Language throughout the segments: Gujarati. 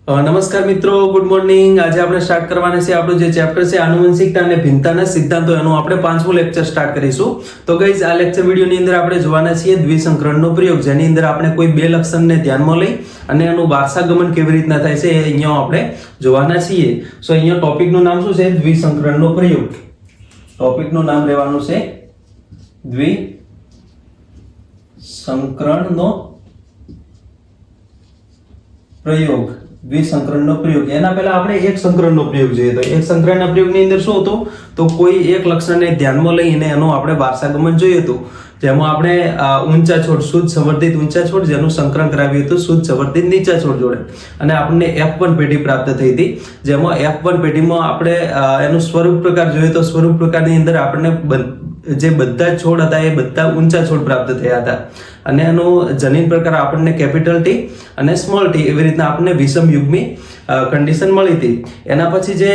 નમસ્કાર મિત્રો, ગુડ મોર્નિંગ. આજે આપણે સ્ટાર્ટ કરવાના છે આપણું જે ચેપ્ટર છે આનુવંશિકતા અને ભિન્નતાના સિદ્ધાંતો, એનું આપણે 5મું લેક્ચર સ્ટાર્ટ કરીશું. તો ગાઈઝ, આ લેક્ચર વિડીયોની અંદર આપણે જોવાના છીએ દ્વિસંકરણનો પ્રયોગ, જેની અંદર આપણે કોઈ બે લક્ષણને ધ્યાનમાં લઈ અને એનું વારસાગમન કેવી રીતના થાય છે એ અહીંયા આપણે જોવાના છીએ. સો અહીંયા ટોપિકનું નામ શું છે? દ્વિસંકરણનો પ્રયોગ. ટોપિકનું નામ રહેવાનું છે દ્વિસંકરણનો પ્રયોગ. દ્વિસંકરણનો પ્રયોગ. એના પહેલા આપણે એક સંકરણનો પ્રયોગ જોઈએ. તો એક સંકરણના પ્રયોગની અંદર શું હતું? તો કોઈ એક લક્ષણને ધ્યાનમાં લઈને એનું આપણે વારસાગમન જોયું હતું. જેમાં આપણે ઊંચા છોડ, શુદ્ધ સંવર્ધિત ઊંચા છોડ, જેનું સંકરણ કરાવ્યું હતું શુદ્ધ સંવર્ધિત નીચા છોડ જોડે, અને આપણને F1 પેઢી પ્રાપ્ત થઈ હતી. જેમાં F1 પેઢીમાં આપણે એનું સ્વરૂપ પ્રકાર જોયો તો સ્વરૂપ પ્રકારની અંદર આપણને જે બધા છોડ હતા એ બધા ઊંચા છોડ પ્રાપ્ત થયા હતા, અને એનું જનીન પ્રકાર આપણને કેપિટલ ટી અને સ્મોલ ટી એવી રીતના આપણને વિષમ યુગ્મી કન્ડિશન મળી હતી. એના પછી જે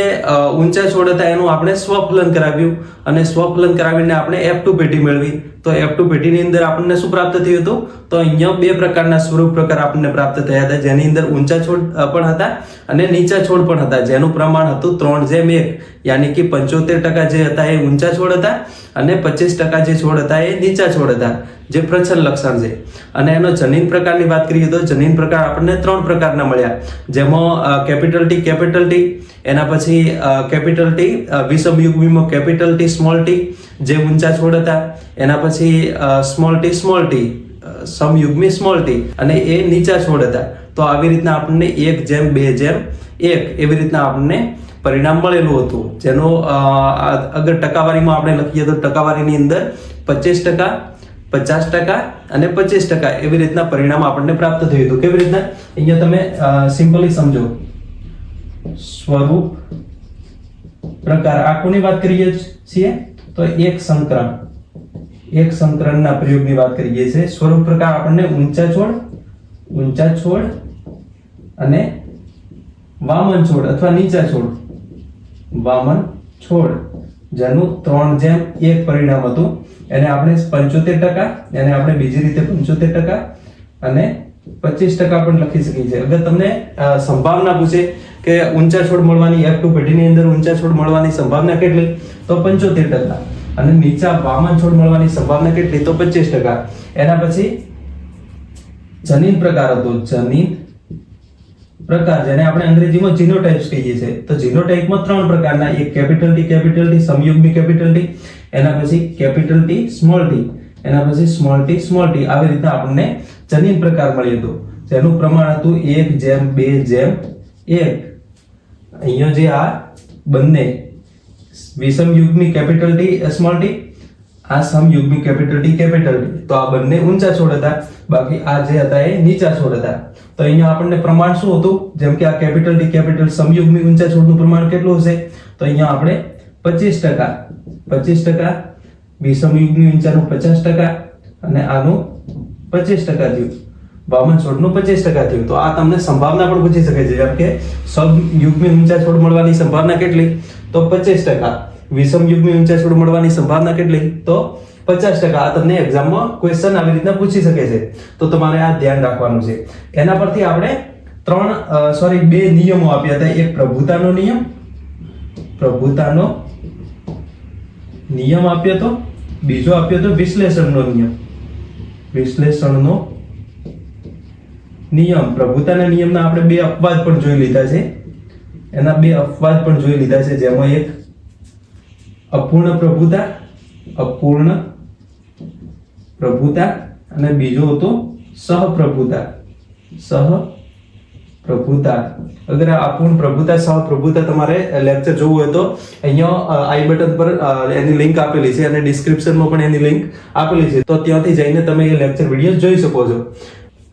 ઊંચા છોડ હતા એનું આપણે સ્વફલન કરાવ્યું, અને સ્વફલન કરાવીને આપણે F2 પેઢી મેળવી. તો F2 પેઢીની અંદર આપણને શું પ્રાપ્ત થયું હતું? તો અહીંયા બે પ્રકારના સ્વરૂપ પ્રકાર આપણને પ્રાપ્ત થયા હતા, જેની અંદર ઊંચા છોડ પણ હતા અને નીચા છોડ પણ હતા, જેનું પ્રમાણ હતું 3:1, યાની કે 75% જે હતા એ ઊંચા છોડ હતા અને 25% જે છોડ હતા એ નીચા છોડ હતા, જે પ્રચ્છન્ન લક્ષણ છે. અને એનો જનીન પ્રકારની વાત કરીએ તો જનીન પ્રકાર આપણને 3 પ્રકારના મળ્યા, જેમાં કેપિટલ ટી, એના પછી કેપિટલ ટી વિષમ યુગ્મીમાં કેપિટલ ટી સ્મોલ ટી જે ઊંચા છોડ હતા, એના પછી સ્મોલ ટી સમયુગ્મી સ્મોલ ટી અને એ નીચા છોડ હતા. તો આવી રીતના આપણને 1:2:1 એવી રીતના આપણને પરિણામ મળેલું હતું, જેનો અગર ટકાવારીમાં આપણે લખીએ તો ટકાવારીની અંદર 25%, 50% અને 25% એવી રીતના પરિણામ આપણને પ્રાપ્ત થયું હતું. કેવી રીતના? અહીંયા તમે સિમ્પલી સમજો. સ્વરૂપ પ્રકાર આ કોની વાત કરીએ છીએ? તો એક સંકરણના પ્રયોગની વાત કરીએ છીએ. સ્વરૂપ પ્રકાર આપણને ઊંચા છોડ અને વામન છોડ અથવા નીચા છોડ, વામન છોડ, જેનું 3:1 પરિણામ હતું. એને આપણે 75%, એને આપણે બીજી રીતે 75% અને 25% પણ લખી શકીએ છીએ. અગર તમને સંભાવના પૂછે કે ઊંચા છોડ મળવાની F2 પેઢીની અંદર ઊંચા છોડ મળવાની સંભાવના કેટલી? તો 75%. અને નીચા વામન છોડ મળવાની સંભાવના કેટલી? તો 25%. એના પછી જનીન પ્રકાર હતો, જનીન પ્રકાર, જેને આપણે અંગ્રેજીમાં જીનોટાઇપ્સ કહીએ છીએ. તો જીનોટાઇપમાં 3 પ્રકારના, એક કેપિટલ ટી સમયુગ્મી કેપિટલ ટી, એના પછી કેપિટલ ટી સ્મોલ ટી, એના પછી સ્મોલ ટી. આવી રીતના આપણને જનીન પ્રકાર મળ્યો હતો, જેનું પ્રમાણ હતું 1:2:1. અહીંયા જે આ બંને વિષમ યુગ્મી કેપિટલ ટી સ્મોલ ટી, આ સમયુગ્મી કેપિટલ ટી, તો આ બંને ઊંચા છોડ હતા, બાકી આ જે હતા એ નીચા છોડ હતા. તો અહીંયા આપણને પ્રમાણ શું હતું? જેમ કે આ કેપિટલ ટી સમયુગ્મી ઊંચા છોડનું પ્રમાણ કેટલું હશે? તો અહીંયા આપણે 25%, વિષમ યુગ્મી ઊંચાનું 50% અને આનું 25% થયું, વામન છોડનું 25% થયું. તો આ તમને સંભાવના પણ પૂછી શકે છે, જેમ કે સમયુગ્મી ઊંચા છોડ મળવાની સંભાવના કેટલી? તો 25%. વિષમ યુગ્મી ઊંચા છોડ મળવાની સંભાવના કેટલી? તો 50%. આ તમને એક્ઝામમાં ક્વેશ્ચન આવી રીતના પૂછી શકે છે, તો તમારે આ ધ્યાન રાખવાનું છે. એના પરથી આપણે બે નિયમો આપ્યા હતા. એક પ્રભુતાનો નિયમ આપ્યો તો, બીજો આપ્યો તો વિશ્લેષણનો નિયમ. પ્રભુતાના નિયમના આપણે 2 અપવાદ પણ જોઈ લીધા છે. જેમાં એક અપૂર્ણ પ્રભુતા અને બીજો હતો સહપ્રભુતા. અગર આ અપૂર્ણ પ્રભુતા સહપ્રભુતા તમારે લેક્ચર જોવું હોય તો અહીંયા આઈ બટન પર એની લિંક આપેલી છે અને ડિસ્ક્રિપ્શનમાં પણ એની લિંક આપેલી છે, તો ત્યાંથી જઈને તમે એ લેક્ચર વિડીયો જોઈ શકો છો.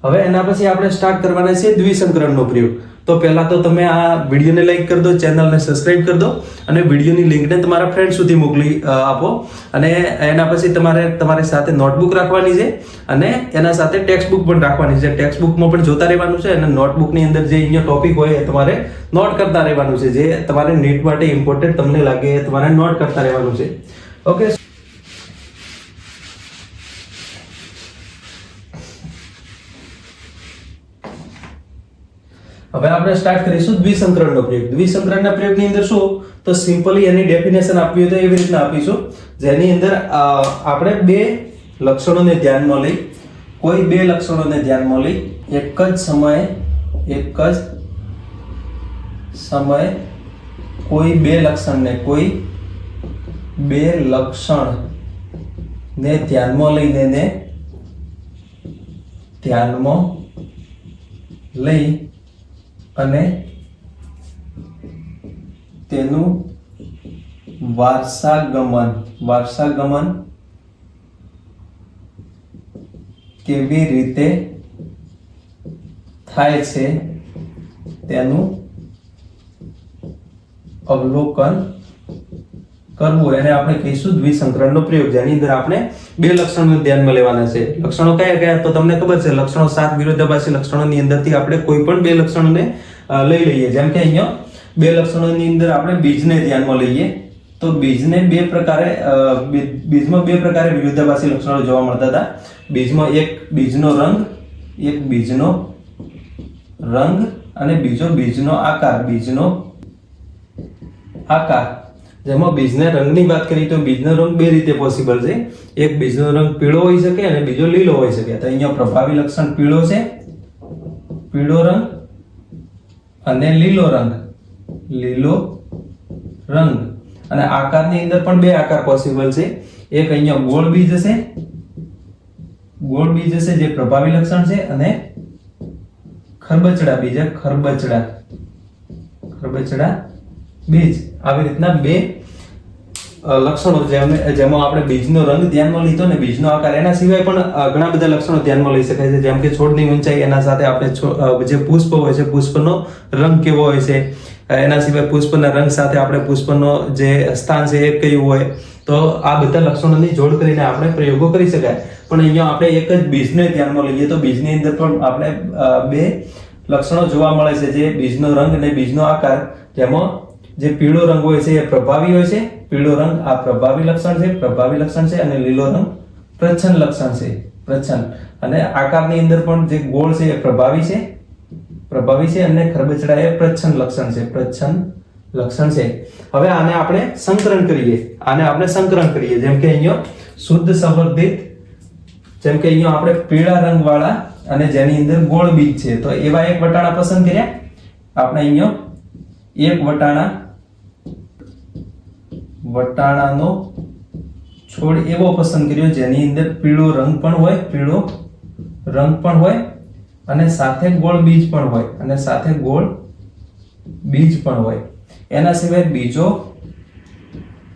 હવે એના પછી આપણે સ્ટાર્ટ કરવાના છે દ્વિસંકરણનો પ્રયોગ. તો પહેલા તો તમે આ વિડીયોને લાઈક કરી દો, ચેનલને સબસ્ક્રાઇબ કરી દો અને વિડીયોની લિંકને તમારા ફ્રેન્ડ સુધી મોકલી આપો. અને એના પછી તમારી સાથે નોટબુક રાખવાની છે અને એના સાથે ટેક્સ્ટ બુક પણ રાખવાની છે. ટેક્સ્ટ બુકમાં પણ જોતા રહેવાનું છે અને નોટબુકની અંદર જે અહીંયા ટોપિક હોય એ તમારે નોટ કરતા રહેવાનું છે. જે તમારે નીટ માટે ઇમ્પોર્ટન્ટ તમને લાગે એ તમારે નોટ કરતા રહેવાનું છે. ઓકે. હવે આપણે સ્ટાર્ટ કરીશું દ્વિસંકરણનો પ્રયોગ. દ્વિસંકરણના પ્રયોગની અંદર શું તો સિમ્પલી એની ડેફિનેશન આપવી હોય તો એવી રીતના આપીશું, જેની અંદર આપણે બે લક્ષણોને ધ્યાનમાં લઈ, કોઈ બે લક્ષણોને ધ્યાનમાં લઈ એક જ સમયે કોઈ બે લક્ષણને ધ્યાનમાં લઈ અને તેનું વારસાગમન કેવી રીતે થાય છે તેનું અવલોકન કરવું, એને આપણે કહીશું દ્વિસંકરણનો પ્રયોગ, જેની અંદર આપણે બે લક્ષણો ધ્યાનમાં લેવાના છે. લક્ષણો કયા કયા તો તમને ખબર છે, લક્ષણો 7 વિરોધાભાસી લક્ષણોની અંદરથી આપણે કોઈ પણ બે લક્ષણોને લઈ લઈએ. જેમ કે અહીંયા બે લક્ષણોની અંદર આપણે બીજને ધ્યાનમાં લઈએ તો બીજમાં બે પ્રકારે વિરોધાભાસી લક્ષણો જોવા મળતા હતા. બીજમાં એક બીજનો રંગ અને બીજો બીજનો આકાર. જેમાં બીજના રંગની વાત કરીએ તો બીજનો રંગ બે રીતે પોસિબલ છે. એક બીજનો રંગ પીળો હોઈ શકે અને બીજો લીલો હોઈ શકે. તો અહીંયા પ્રભાવી લક્ષણ પીળો છે, પીળો રંગ અને લીલો રંગ. અને આકારની અંદર પણ બે આકાર પોસિબલ છે. એક અહીંયા ગોળ બીજ હશે જે પ્રભાવી લક્ષણ છે, અને ખરબચડા બીજ. આવી રીતના બે લક્ષણો જેમાં આપણે બીજનો રંગ ધ્યાનમાં લીધો ને બીજનો આકાર. એના સિવાય પણ ઘણા બધા લક્ષણો ધ્યાનમાં લઈ શકાય છે, જેમ કે છોડની ઊંચાઈ, એના સાથે આપણે જે પુષ્પ હોય છે પુષ્પનો રંગ કેવો હોય છે, એના સિવાય પુષ્પના રંગ સાથે આપણે પુષ્પનો જે સ્થાન છે એ કયું હોય. તો આ બધા લક્ષણોની જોડ કરીને આપણે પ્રયોગો કરી શકાય. પણ અહીંયા આપણે એક જ બીજને ધ્યાનમાં લઈએ તો બીજની અંદર પણ આપણે બે લક્ષણો જોવા મળે છે, જે બીજનો રંગ અને બીજનો આકાર. જેમાં જે પીળો રંગ હોય છે એ પ્રભાવી હોય છે, પીળો રંગ આ પ્રભાવી લક્ષણ છે અને લીલો રંગ પ્રચ્છન્ન લક્ષણ છે. અને આકારની અંદર પણ જે ગોળ છે એ પ્રભાવી છે અને ખરબચડા એ પ્રચ્છન્ન લક્ષણ છે. હવે આને આપણે સંકરણ કરીએ. જેમ કે અહીંયા શુદ્ધ સંવર્ધિત, જેમ કે અહીંયા આપણે પીળા રંગ વાળા અને જેની અંદર ગોળ બીજ છે, તો એવા એક વટાણા પસંદ કર્યા. આપણે અહીંયા એક વટાણાનો છોડ એવો પસંદ કર્યો જેની અંદર પીળો રંગ પણ હોય અને સાથે ગોળ બીજ પણ હોય. એના સિવાય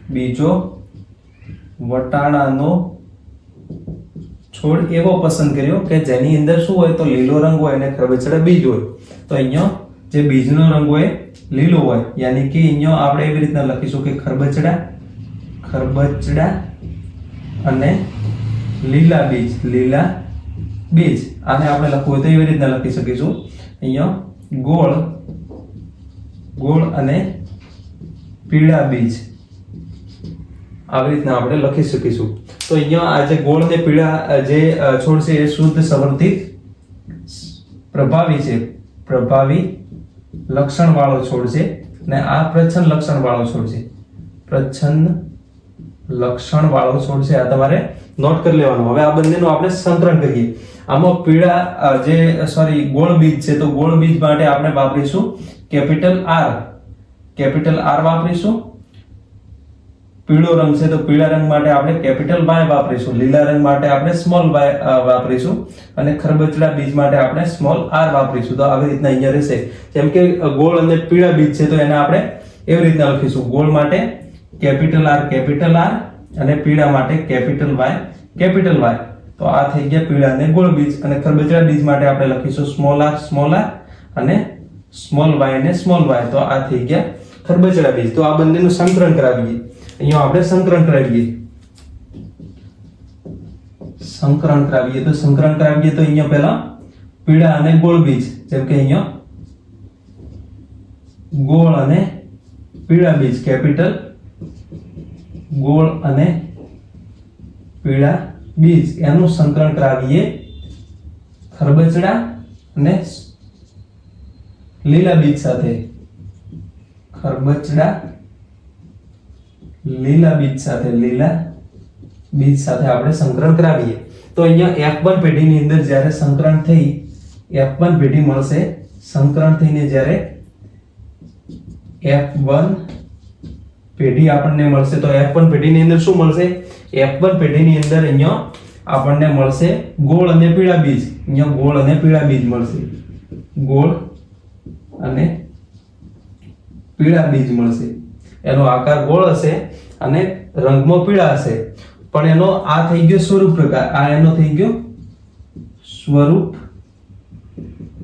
બીજો વટાણાનો છોડ એવો પસંદ કર્યો કે જેની અંદર શું હોય તો લીલો રંગ હોય અને ખરબચડા બીજ હોય. તો અહીંયા જે બીજનો રંગ હોય લીલો હોય, યાની કે અહીંયા આપણે એવી રીતના લખીશું કે ખરબચડા અને લીલા બીજ. આને આપણે લખવું હોય તો એવી રીતના લખી શકીશું, અહીંયા ગોળ અને પીળા બીજ. આવી રીતના આપણે લખી શકીશું. તો અહીંયા આ જે ગોળ અને પીળા જે છોડ છે એ શુદ્ધ સંવર્ધિત પ્રભાવી લક્ષણ વાળો છોડ છે, ને આ પ્રચ્છન્ન લક્ષણ વાળો છોડ છે. આ તમારે નોટ કરી લેવાનું. હવે આ બંનેનું આપણે સંકરણ કરીએ. આમાં ગોળ બીજ છે તો ગોળ બીજ માટે આપણે વાપરીશું કેપિટલ R વાપરીશું. પીળો રંગ છે તો પીળા રંગ માટે આપણે કેપિટલ Y વાપરીશું. લીલા રંગ માટે આપણે સ્મોલ y વાપરીશું અને ખરબચડા બીજ માટે આપણે સ્મોલ r વાપરીશું. તો આવી રીતના અહીંયા રહેશે. જેમ કે ગોળ અને પીળા બીજ છે તો એને આપણે એવી રીતના લખીશું, ગોળ માટે કેપિટલ R અને પીળા માટે કેપિટલ Y. તો આ થઈ ગયા પીળા અને ગોળ બીજ. અને ખરબચડા બીજ માટે આપણે લખીશું સ્મોલ r અને સ્મોલ y અને સ્મોલ y. તો આ થઈ ગયા ખરબચડા બીજ. તો આ બંનેનું સંકરણ કરાવીએ. અહીંયા આપણે સંકરણ કરાવીએ તો અહીંયા પહેલા પીળા અને ગોળ બીજ, જેમ કે અહીંયા ગોળ અને પીળા બીજ, કેપિટલ ગોળ અને પીળા બીજ, એનું સંકરણ કરાવીએ ખરબચડા અને લીલા બીજ સાથે, ખરબચડા લીલા બીજ સાથે આપણે સંકરણ કરાવીએ તો અહીંયા F1 પેઢીની અંદર જ્યારે સંકરણ થઈ F1 પેઢી મળશે, સંકરણ થઈને જ્યારે F1 પેઢી આપણને મળશે તો F1 પેઢીની અંદર શું મળશે? F1 પેઢીની અંદર અહીંયા આપણને મળશે ગોળ અને પીળા બીજ. અહીંયા ગોળ અને પીળા બીજ મળશે, ગોળ અને પીળા બીજ મળશે. એનો આકાર ગોળ હશે અને રંગમાં પીળા હશે, પણ એનો આ થઈ ગયો સ્વરૂપ પ્રકાર, આ એનો થઈ ગયો સ્વરૂપ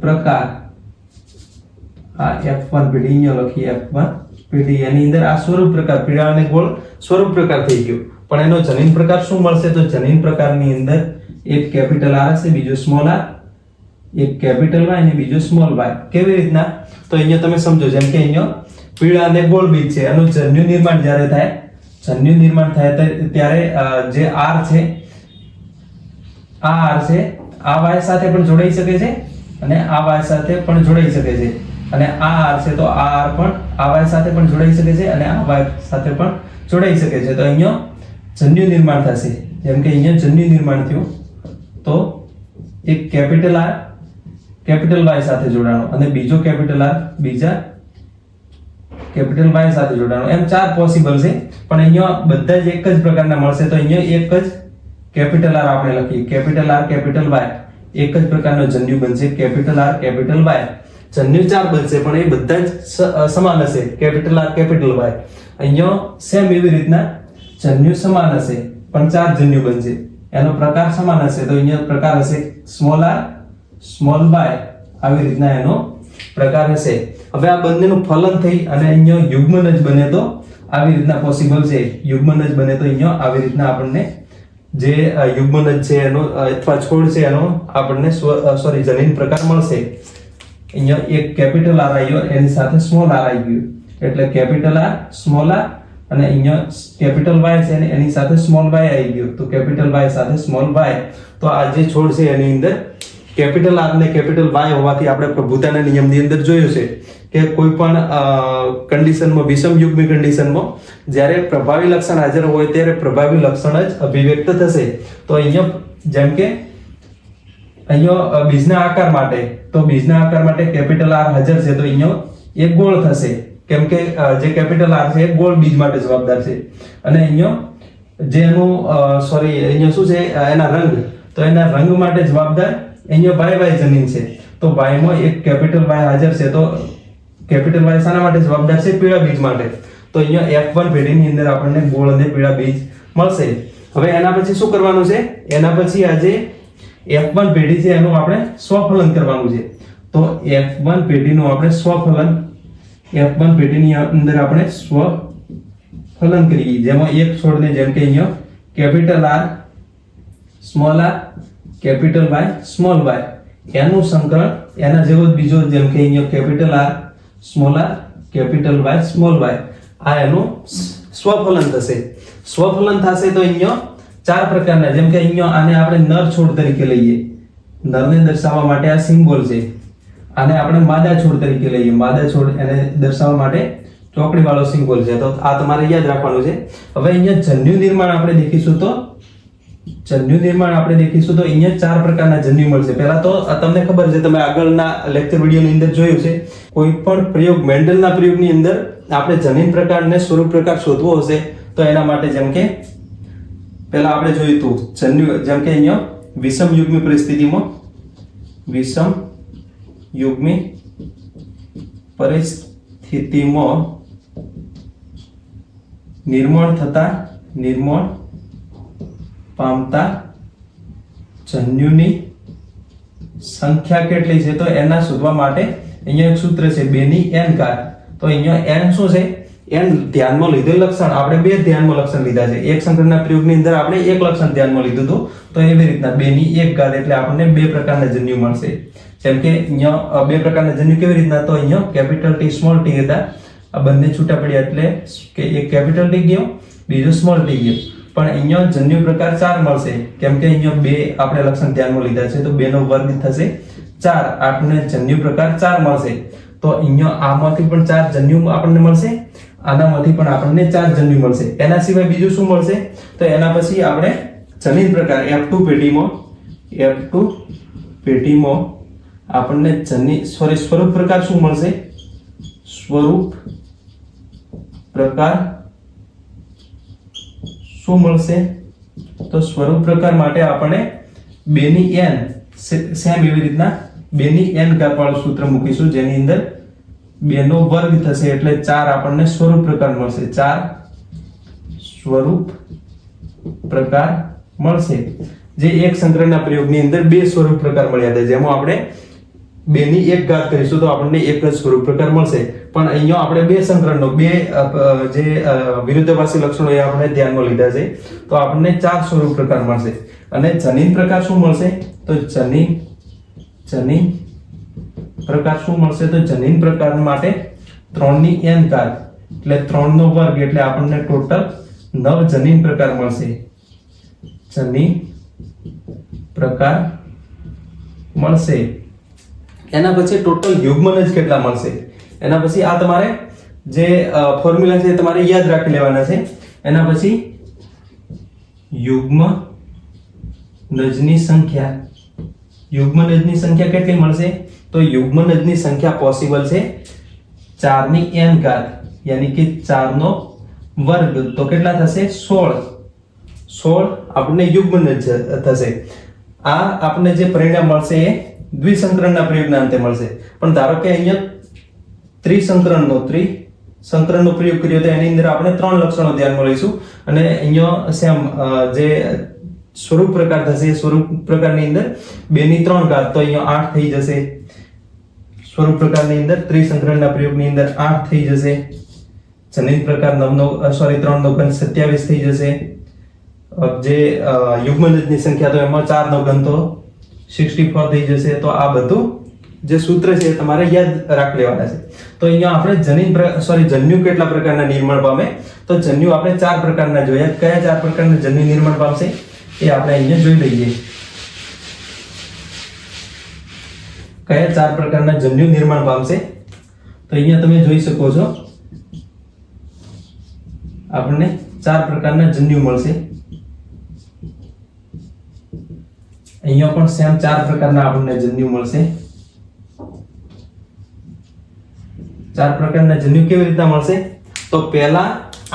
પ્રકાર. આ F1 પેઢી અહીંયા લખીએ, F1 પેઢી એની અંદર આ સ્વરૂપ પ્રકાર પીળા અને ગોળ સ્વરૂપ પ્રકાર થઈ ગયો. પણ એનો જનીન પ્રકાર શું મળશે? તો જનીન પ્રકારની અંદર એક કેપિટલ R હશે, બીજો સ્મોલ r, એક કેપિટલ Y અને બીજો સ્મોલ y. કેવી રીતના? તો અહીંયા તમે સમજો, જેમ કે અહીંયા પીળા અને ગોળ બીજ છે, એનું જન્યુ નિર્માણ જ્યારે થાય, ત્યારે જે R છે, આ R છે, આ Y સાથે પણ જોડાઈ શકે છે અને આ Y સાથે પણ જોડાઈ શકે છે, અને આ R છે તો આ R પણ આ Y સાથે પણ જોડાઈ શકે છે અને આ Y સાથે પણ જોડાઈ શકે છે. તો અહીંયા જન્યુ નિર્માણ થશે. જેમ કે અહીંયા જન્યુ નિર્માણ થયું તો એક કેપિટલ R કેપિટલ Y સાથે જોડાણો અને બીજો કેપિટલ R બીજા કેપિટલ Y સાથે જોડાણો. એમ 4 પોસિબલ છે, પણ અહીંયા બધા જ એક જ પ્રકારના મળશે. તો અહીંયા એક જ કેપિટલ R આપણે લખીએ, કેપિટલ R કેપિટલ Y, એક જ પ્રકારનો જન્યુ બનશે, કેપિટલ R કેપિટલ Y. જન્યુ 4 બનશે પણ એ બધા જ સમાન હશે, કેપિટલ R કેપિટલ Y. અહીંયા સેમ એવી રીતના જન્યુ સમાન હશે પણ 4 જન્યુ બનશે, એનો પ્રકાર સમાન હશે. તો અહીંયા પ્રકાર હશે સ્મોલ r સ્મોલ y, આવી રીતના એનો પ્રકાર હશે. હવે આ બંનેનું ફલન થઈ અને અહીંયા યુગ્મન જ બને તો આવી રીતના પોસિબલ છે. યુગ્મન જ બને તો અહીંયા આવી રીતના આપણને જે યુગ્મન જ છે એનો અથવા છોડ છે એનો આપણને જનીન પ્રકાર મળશે. અહીંયા એક કેપિટલ R આવ્યો, એની સાથે સ્મોલ r આવી ગયું, એટલે કેપિટલ R સ્મોલ r, અને અહીંયા કેપિટલ Y છે અને એની સાથે સ્મોલ y આવી ગયું, તો કેપિટલ Y સાથે સ્મોલ y. તો આ જે છોડ છે એની અંદર કેપિટલ R ને કેપિટલ Y હોવાથી આપણે પ્રભુતાના નિયમની અંદર જોયું છે કે કોઈ પણ કન્ડિશનમાં, વિષમ યુગ્મી કન્ડિશનમાં જ્યારે પ્રભાવી લક્ષણ હાજર હોય ત્યારે પ્રભાવી લક્ષણ જ અભિવ્યક્ત થશે. તો અહીંયા જેમ કે અહીંયા બીજના આકાર માટે, તો બીજના આકાર માટે કેપિટલ R હાજર છે તો અહીંયા એક ગોળ થશે, કેમ કે જે કેપિટલ R છે એ ગોળ બીજ માટે જવાબદાર છે. અને અહીંયા જે એનું અહીંયા શું છે એના રંગ, તો એના રંગ માટે જવાબદાર અહીંયા y જનીન છે. તો y માં એક કેપિટલ Y હાજર છે, તો કેપિટલ Y શાના માટે જવાબદાર છે? પીળા બીજ માટે. તો અહીંયા F1 પેઢીની અંદર આપણને ગોળ અને પીળા બીજ મળશે. હવે એના પછી શું કરવાનું છે? એના પછી આ જે F1 પેઢી છે એનું આપણે સ્વફલન કરવાનું છે. તો F1 પેઢીનું આપણે સ્વફલન, F1 પેઢીની અંદર આપણે સ્વફલન કરીએ, જેમાં એક છોડને જેમ કે અહીંયા capital R small r capital Y small y, એનું સંકરણ એના જેવો જ બીજો, જેમ કે અહીંયા capital R small r capital Y small y, આ એનું સ્વફલન થશે. સ્વફલન થશે તો અહીંયા 4 પ્રકારના, જેમ કે અહીંયા આને આપણે નર છોડ તરીકે લઈએ, નરને દર્શાવવા માટે આ સિમ્બોલ છે. આને આપણે માદા છોડ તરીકે લઈએ, માદા છોડ એને દર્શાવવા માટે ચોકડી વાળો સિમ્બોલ છે. તો આ તમારે યાદ રાખવાનું છે. હવે અહીંયા જન્યુ નિર્માણ આપણે દેખીશું તો અહીંયા 4 પ્રકારના જન્યુ મળશે. પહેલા તો તમને ખબર છે, તમે આગળના લેક્ચર વિડિયોની અંદર જોયું છે, કોઈ પણ પ્રયોગ, મેન્ડલના પ્રયોગની અંદર આપણે જનીન પ્રકાર અને સ્વરૂપ પ્રકાર શોધવો હશે તો એના માટે જેમ કે પહેલા આપણે જોયું હતું જન્યુ, જેમ કે અહીંયા વિષમ યુગ્મી પરિસ્થિતિમાં નિર્માણ પામતા જન્યુની સંખ્યા કેટલી છે? તો એના શોધવા માટે અહીંયા એક સૂત્ર છે 2 ની n ઘાત. તો અહીંયા n શું છે? n ધ્યાનમાં લીધેલ લક્ષણ, આપણે 2 ધ્યાનમાં લક્ષણ લીધા છે. એક સંકરણના પ્રયોગની અંદર આપણે એક લક્ષણ ધ્યાનમાં લીધું હતું, તો એવી રીતના 2 ની 1 ઘાત એટલે આપણને 2 પ્રકારના જન્યુ મળશે. જેમ કે અહીંયા 2 પ્રકારના જન્યુ કેવી રીતના? તો અહીંયા કેપિટલ T સ્મોલ t હતા, આ બંને છૂટા પડ્યા એટલે કે એક કેપિટલ T ગયો, બીજો સ્મોલ t ગયો. પણ અહીંયા જન્યુ પ્રકાર 4 મળશે, કેમ કે અહીંયા 2 આપણે લક્ષણ ધ્યાનમાં લીધા છે, તો 2 નો વર્ગ થશે 4, આપણને જન્યુ પ્રકાર 4 મળશે. તો અહીંયા આમાંથી પણ 4 જન્યુ આપણને મળશે, આનામાંથી પણ આપણને 4 જન્યુ મળશે. એના સિવાય બીજું શું મળશે? તો એના પછી આપણે જનીન પ્રકાર F2 પેટીમાં આપણને સ્વરૂપ પ્રકાર શું મળશે? સ્વરૂપ પ્રકાર શું મળશે? તો સ્વરૂપ પ્રકાર માટે આપણે 2 ની n સેમ એવી રીતના 2 ની n ઘાત વાળું સૂત્ર મૂકીશું, જેની અંદર 2 નો વર્ગ થશે એટલે 4 આપણને સ્વરૂપ પ્રકાર મળશે. 4 સ્વરૂપ પ્રકાર મળશે. જે એક સંકરણના પ્રયોગની અંદર 2 સ્વરૂપ પ્રકાર મળ્યા હતા, જેમાં આપણે 2 ની 1 ઘાત કરીશું તો આપણને એક જ સ્વરૂપ પ્રકાર મળશે. પણ અહીંયા આપણે 2 સંકરણનો જે વિરુદ્ધાભાસી લક્ષણો એ આપણે ધ્યાનમાં લીધા છે, તો આપણને 4 સ્વરૂપ પ્રકાર મળશે. અને જનીન પ્રકાર શું મળશે? તો જનીન પ્રકાર શું મળશે? તો જનીન પ્રકાર માટે 3 ની n ઘાત એટલે 3 નો વર્ગ એટલે આપણને ટોટલ 9 જનીન પ્રકાર મળશે. જનીન પ્રકાર મળશે. એના પછી ટોટલ યુગ્મન જ કેટલા મળશે? એના પછી આ તમારે જે ફોર્મ્યુલા છે તમારે યાદ રાખી લેવાના છે. એના પછી યુગ્મનજની સંખ્યા કેટલી મળશે? તો યુગ્મનજની સંખ્યા પોસિબલ છે 4 ની n ઘાત યાની કે 4 નો વર્ગ તો કેટલા થશે? 16 આપણને યુગ્મનજ થશે. આ આપણને જે પરિણામ મળશે એ દ્વિસંકરણના પ્રયોગના અંતે મળશે. પણ ધારો કે અહીંયા ત્રિસંકરણનો પ્રયોગ કર્યો તો એની અંદર આપણે 3 લક્ષણો ધ્યાનમાં લઈશું અને અહીંયા સેમ જે સ્વરૂપ પ્રકાર થશે સ્વરૂપ પ્રકારની અંદર 2 ની 3 ઘાત તો અહીંયા 8 થઈ જશે. સ્વરૂપ પ્રકારની અંદર ત્રિસંકરણના પ્રયોગની અંદર 8 થઈ જશે. જનીન પ્રકાર 3 નો ઘન 27 થઈ જશે. જે યુગ્મનજની સંખ્યા તો એમાં 4 નો ઘન તો 64 થઈ જશે. તો આ બધું જે સૂત્ર છે તમારે યાદ રાખી લેવાના છે. તો અહીંયા આપણે જન્યુ કેટલા પ્રકારના નિર્માણ પામે? તો જન્યુ આપણે 4 પ્રકારના જોયા. કયા 4 પ્રકારના જન્યુ નિર્માણ પામશે એ આપણે અહીંયા જોઈ લઈએ. કયા 4 પ્રકારના જન્યુ નિર્માણ પામશે? તો અહીંયા તમે જોઈ શકો છો આપણને 4 પ્રકારના જન્યુ મળશે. અહીંયા પણ સેમ 4 પ્રકારના આપણને જન્યુ મળશે. 4 પ્રકારના જન્યુ કેવી રીતના મળશે? તો પહેલા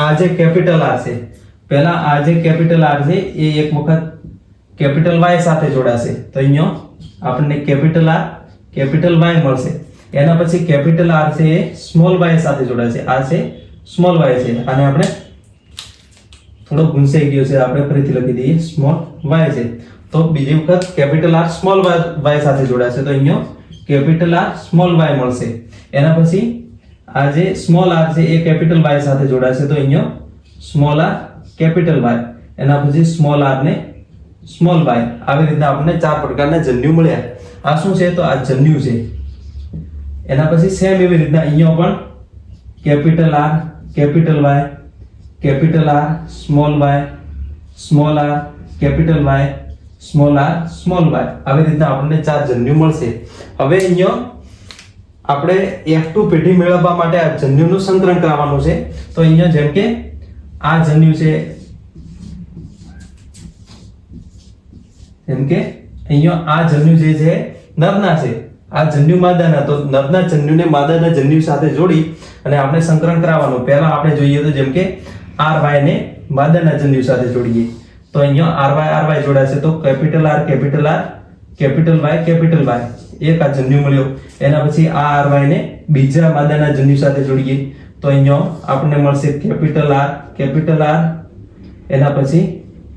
આ જે કેપિટલ R છે, એ એક વખત કેપિટલ Y સાથે જોડાશે તો અહીંયા આપણને કેપિટલ R કેપિટલ Y મળશે. એના પછી કેપિટલ R છે એ સ્મોલ y સાથે જોડાશે. આ છે સ્મોલ y છે અને આપણે થોડો ગુંચાઈ ગયો છે, આપણે ફરીથી લખી દઈએ સ્મોલ y છે. તો બીજી વખત કેપિટલ R સ્મોલ y સાથે જોડાશે તો અહીંયા કેપિટલ R સ્મોલ y મળશે. એના પછી આ જે સ્મોલ r છે એ કેપિટલ y સાથે જોડાશે તો અહીંયા સ્મોલ r કેપિટલ y. એના પછી સ્મોલ r ને સ્મોલ y. આવી રીતના આપણને 4 પ્રકારના જન્યુ મળ્યા. આ શું છે? તો આ જન્યુ છે. એના પછી સેમ એવી રીતના અહીંયા પણ capital R capital y capital R small y small r capital y small r small y. આવી રીતના આપણને 4 જન્યુ મળશે. હવે અહીંયા આપણે F2 પેઢી મેળવવા માટે આ જન્યુનું સંકલન કરવાનું છે. તો અહીંયા જેમ કે આ જન્યુ છે, અહીંયા આ જન્યુ જે છે નરના છે, આ જન્યુ માદાના. તો નરના જન્યુને માદાના જન્યુ સાથે જોડી અને આપણે સંકલન કરાવવાનું. પહેલા આપણે જોઈએ તો જેમ કે ry ને માદાના જન્યુ સાથે જોડીએ તો અહીંયા ry જોડાશે તો capital R capital R capital Y capital Y. એક આ જન્યુ મળ્યો. એના પછી આ ry ને બીજા માદાના જન્યુ સાથે જોડીએ તો અહીંયા આપણને મળશે કેપિટલ R કેપિટલ R એના પછી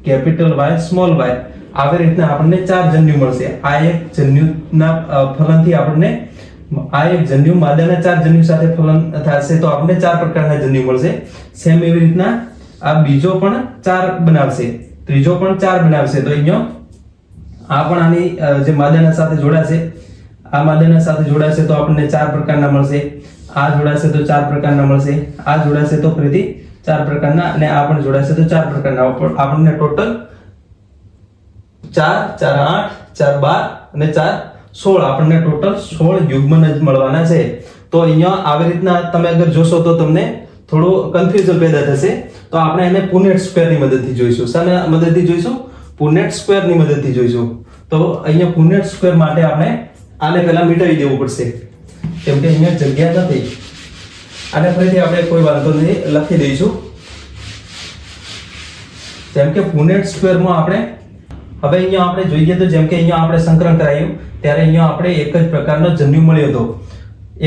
કેપિટલ Y સ્મોલ y. આવી રીતના આપણને 4 જન્યુ મળશે. આ એક જન્યુના ફલનથી આપણને આ એક જન્યુ માદાના 4 જન્યુ સાથે ફલન થશે તો આપણને 4 પ્રકારના જન્યુ મળશે. સેમ એવી રીતના આ બીજો પણ 4 બનાવશે, ત્રીજો પણ 4 બનાવશે તો અહીંયા આ પણ આની જે માદાના સાથે જોડાશે, આ માદાના સાથે જોડાશે તો આપણને 4 પ્રકારના મળશે. આ જોડાશે તો 4 પ્રકારના મળશે. આ જોડાશે તો ફરીથી 4 પ્રકારના અને આ પણ જોડાશે તો 4 પ્રકારના. આપણને ટોટલ 4 4 8 4 12 અને 4 16 આપણને ટોટલ 16 યુગ્મન જ મળવાના છે. તો અહીંયા આવી રીતના તમે અગર જોશો તો તમને થોડું કન્ફ્યુઝન પેદા થશે. તો આપણે એને પુનેટ સ્ક્વેરની મદદથી જોઈશું. શાના મદદથી જોઈશું? પુનેટ સ્ક્વેરની મદદથી જોઈશું. તો અહીંયા પુનેટ સ્ક્વેર માટે આપણે આને પહેલા મિટાવી દેવું પડશે, કેમ કે અહીંયા જગ્યા નથી. આને ફરીથી આપણે કોઈ વાંધો નહીં લખી દઈશું. જેમ કે પુનેટ સ્ક્વેરમાં આપણે હવે અહીંયા આપણે જોઈએ તો જેમ કે અહીંયા આપણે સંકલન કરાયું ત્યારે અહીંયા આપણે એક જ પ્રકારનો જન્યુ મળ્યો હતો.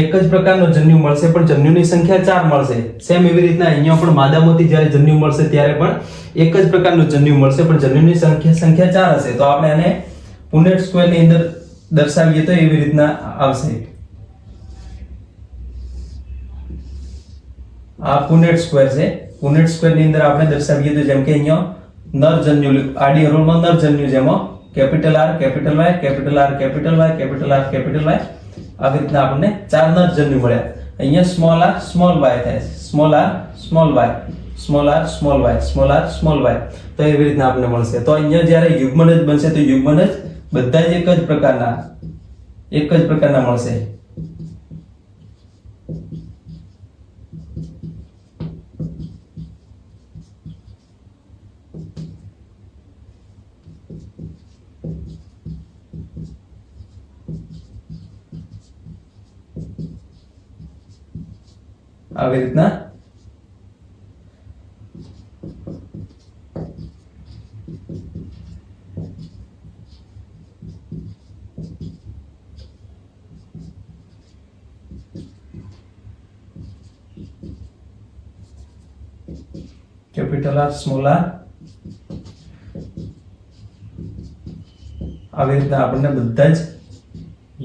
એક જ પ્રકારનો જન્યુ મળશે પણ જન્યુની સંખ્યા 4 મળશે. સેમ એવી રીતના અહીંયા પણ માદામાંથી જ્યારે જન્યુ મળશે ત્યારે પણ એક જ પ્રકારનું જન્યુ મળશે પણ જન્યુની સંખ્યા 4 હશે. તો આપણે એને પુનેટ સ્ક્વેરની અંદર દર્શાવીએ તો એવી રીતના આવશે. આ પુનેટ સ્ક્વેર છે. પુનેટ સ્ક્વેરની અંદર આપણે દર્શાવીએ તો જેમ કે અહીંયા નર જન્યુ આડી હરોળમાં નર જન્યુ જેમાં capital R capital Y capital R capital Y capital R capital Y આવી રીતના આપણને 4 નર જન્યુ મળ્યા. અહીંયા સ્મોલ r સ્મોલ y થાય છે. Small r small y small r small y small r small y તો એવી રીતના આપણને મળશે. તો અહીંયા જ્યારે યુગ્મનજ બનશે તો યુગ્મનજ બધા જ એક જ પ્રકારના મળશે. આવી રીતના કેપિટલ R સ્મોલ r આવી રીતના આપણને બધા જ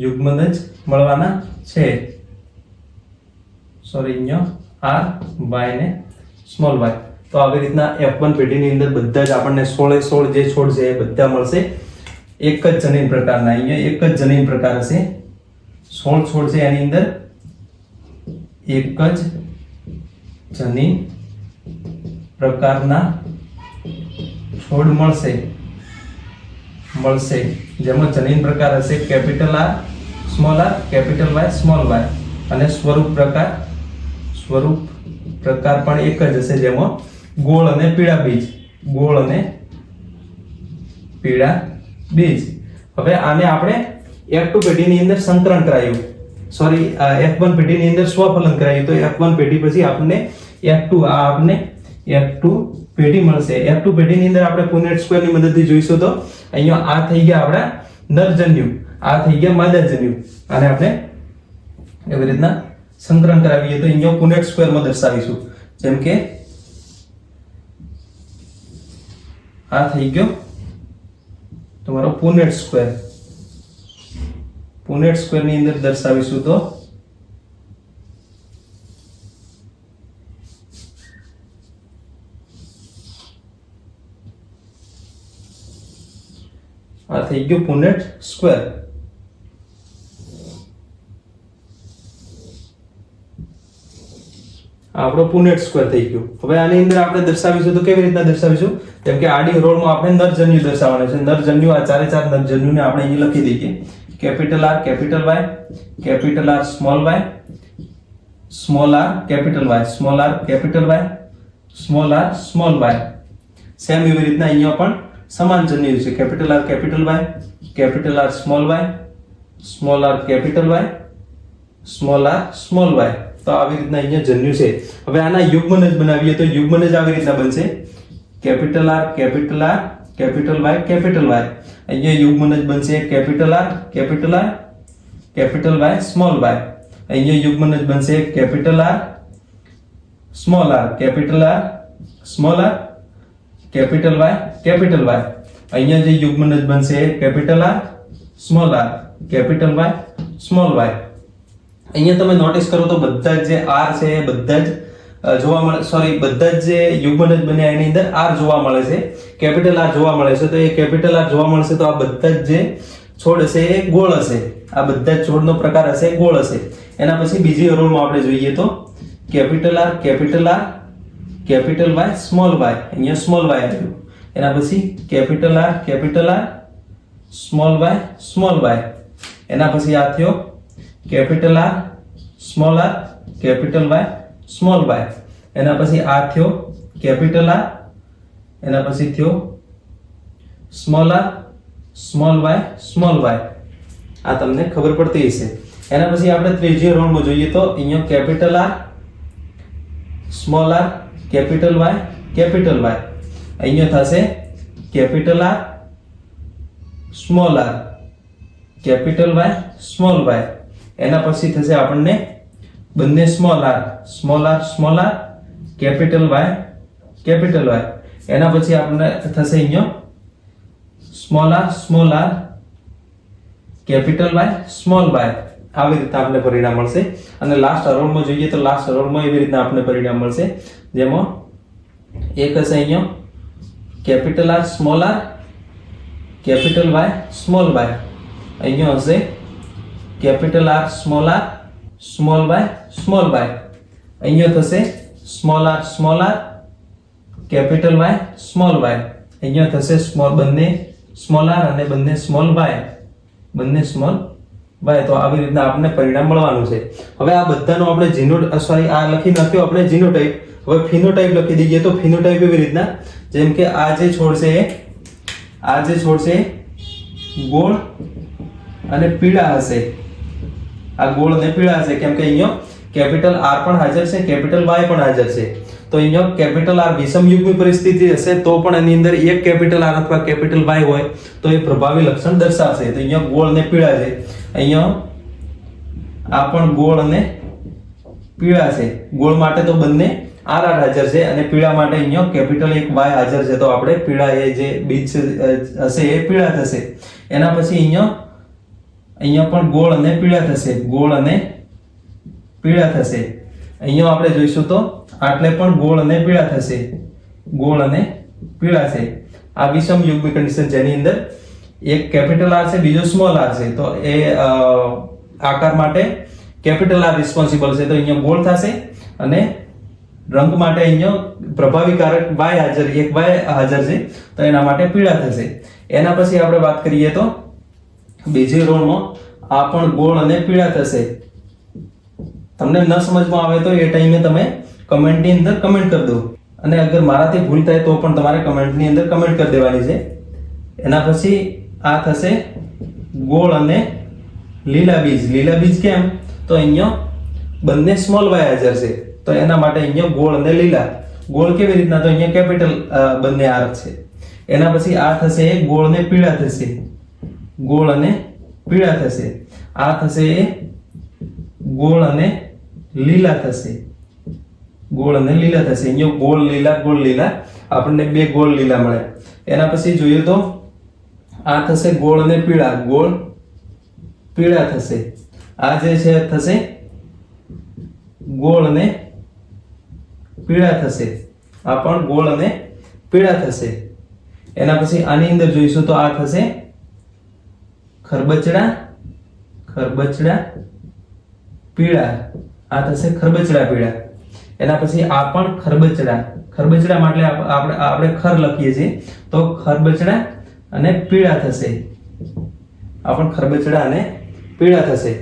યુગ્મન જ મળવાના છે. સોરી અહીંયા r y ને સ્મોલ y. તો આવી રીતના F1 પેઢીની અંદર બધા જ આપણને 16 જે છોડ છે એ બધા મળશે એક જ જનીન પ્રકારના. અહીંયા એક જ જનીન પ્રકાર હશે. 16 છોડ છે એની અંદર એક જ જનીન પ્રકારના છોડ મળશે જેમાં જનીન પ્રકાર હશે capital R small r capital Y small y અને સ્વરૂપ પ્રકાર પણ એક જ હશે જેમાં ગોળ અને પીળા બીજ. હવે આને આપણે F2 પેઢીની અંદર સંકરણ કરાયું, સોરી F1 પેઢીની અંદર સ્વફલન કરાયું. તો F1 પેઢી પછી આપણને F2 પેઢી મળશે. F2 પેઢીની અંદર આપણે પુનેટ સ્ક્વેરની મદદથી જોઈશું. તો અહીંયા આ થઈ ગયા આપણા નરજન્યુ, આ થઈ ગયા માદાજન્યુ. આને આપણે એવી રીતના સંકરણ કરાવીએ તો અહીંયા પુનેટ સ્ક્વેરમાં દર્શાવીશું. જેમ કે આ થઈ ગયો તમારો પુનેટ સ્ક્વેરની અંદર દર્શાવીશું તો આ થઈ ગયો પુનેટ સ્ક્વેર. આપણો પુનેટ સ્ક્વેર થઈ ગયો. હવે આની અંદર આપણે દર્શાવીશું તો કેવી રીતના દર્શાવીશું? જેમ કે આડી હરોળમાં આપણે નરજન્યુ દર્શાવવાના છે. નરજન્યુ આ ચારે ચાર નરજન્યુને આપણે અહીં લખી દઈએ. Capital R capital Y capital R small y small r capital Y small r capital Y small r small y. Same એવી રીતના અહીંયા પણ સમાન જન્યુ છે. Capital R capital Y capital R small y small r capital Y small r small y. તો આવી રીતના અહીંયા જન્યુ છે. હવે આના યુગ્મન જ બનાવીએ તો યુગ્મન જ આવી રીતના બનશે. Capital R capital Y capital y. અહીંયા યુગ્મન જ બનશે capital R capital Y small y. અહીંયા યુગ્મન જ બનશે capital R small r capital R small r capital Y. અહીંયા જે યુગ્મન જ બનશે capital R small r capital Y small y. અહીંયા તમે નોટિસ કરો તો બધા જ જે r છે એ બધા જ જોવા મળે, સોરી બધા જ જે યુગ્મન જ બન્યા એની અંદર r જોવા મળે છે, કેપિટલ R જોવા મળે છે. તો એ કેપિટલ R જોવા મળશે તો આ બધા જ જે છોડ હશે એ ગોળ હશે. આ બધા જ છોડનો પ્રકાર હશે ગોળ હશે. એના પછી બીજી હરોળમાં આપણે જોઈએ તો capital R capital Y small y. અહીંયા સ્મોલ y આવ્યું. એના પછી કેપિટલ R સ્મોલ y. એના પછી આ થયો capital R small R capital Y small Y, એના પછી આ થયો કેપિટલ આર, એના પછી થયો સ્મોલ આર સ્મોલ વાય. આ તમને ખબર પડતી હશે. એના પછી આપણે ત્રીજી રાઉન્ડમાં જોઈએ તો અહીંયા capital R small R capital Y, અહીંયા થશે capital R small R capital Y small Y. એના પછી થશે આપણને બંને સ્મોલ આર કેપિટલ વાય. એના પછી આપણને થશે અહીંયા small R capital Y small Y. આવી રીતે આપણને પરિણામ મળશે. અને લાસ્ટ રાઉન્ડમાં જોઈએ તો લાસ્ટ રાઉન્ડમાં એવી રીતના આપણને પરિણામ મળશે, જેમાં એક હશે અહીંયા capital R capital Y small Y, અહીંયા હશે કેપિટલ આર સ્મોલ વાય, અહીંયા થશે small R capital Y small Y, અહીંયા થશે બંને સ્મોલ આર અને બંને સ્મોલ વાય. તો આવી રીતના આપણને પરિણામ મળવાનું છે. હવે આ બધાનો આપણે આ લખી નાખ્યો આપણે જીનોટાઈપ. હવે ફિનોટાઈપ લખી દઈએ તો ફિનોટાઈપ એવી રીતના, જેમ કે આ જે છોડ છે ગોળ અને પીળા હશે. આ ગોળ અને પીળા હશે કેમ કે અહીંયા કેપિટલ આર પણ હાજર છે, કેપિટલ વાય પણ હાજર છે. તો અહીંયા કેપિટલ આર વિષમયુગ્મી પરિસ્થિતિ હશે તો પણ એની અંદર એક કેપિટલ આર અથવા કેપિટલ વાય હોય તો એ પ્રભાવી લક્ષણ દર્શાવશે. તો અહીંયા ગોળ અને પીળા છે, અહીંયા આ પણ ગોળ અને પીળા છે. ગોળ માટે તો બંને આર હાજર છે અને પીળા માટે અહીંયા કેપિટલ એક વાય હાજર છે. તો આપણે પીળા એ જે બીજ હશે એ પીળા થશે. એના પછી અહીંયા પણ ગોળ અને પીળા થશે, અહીંયા આપણે જોઈશું તો આટલે પણ ગોળ અને પીળા છે. આ વિષમ યુગ્મી કન્ડિશન જેની અંદર એક કેપિટલ આર છે બીજો સ્મોલ આર છે. તો એ આકાર માટે કેપિટલ આર રિસ્પોન્સિબલ છે, તો અહીંયા ગોળ થશે. અને રંગ માટે અહીંયા પ્રભાવી કારક વાય હાજર છે, તો એના માટે પીળા થશે. એના પછી આપણે વાત કરીએ તો બીજી રોમાં આ પણ ગોળ અને પીળા થશે. તમને ન સમજમાં આવે તો એ ટાઈમે તમે કમેન્ટની અંદર કમેન્ટ કરી દો, અને અગર મારાથી ભૂલ થાય તો પણ તમારે કમેન્ટની અંદર કમેન્ટ કરી દેવાની છે. એના પછી આ થશે ગોળ અને લીલા બીજ કેમ? તો અહીંયા બંને સ્મોલ વાય હાજર છે, તો એના માટે અહીંયા ગોળ અને લીલા. ગોળ કેવી રીતના? તો અહીંયા કેપિટલ બંને આર છે. એના પછી આ થશે ગોળ અને પીળા થશે, આ થશે ગોળ અને લીલા થશે, અહીંયા ગોળ લીલા આપણને બે ગોળ લીલા મળે. એના પછી જોઈએ તો આ થશે ગોળ અને પીળા થશે. આ જે છે થશે ગોળ અને પીળા થશે, આ પણ ગોળ અને પીળા થશે. એના પછી આની અંદર જોઈશું તો આ થશે ખરબચડા પીળા, આ થશે ખરબચડા પીળા. એના પછી આ પણ ખરબચડા માટે આપણે ખર લખીએ છીએ, તો ખરબચડા અને પીળા થશે. આ પણ ખરબચડા અને પીળા થશે.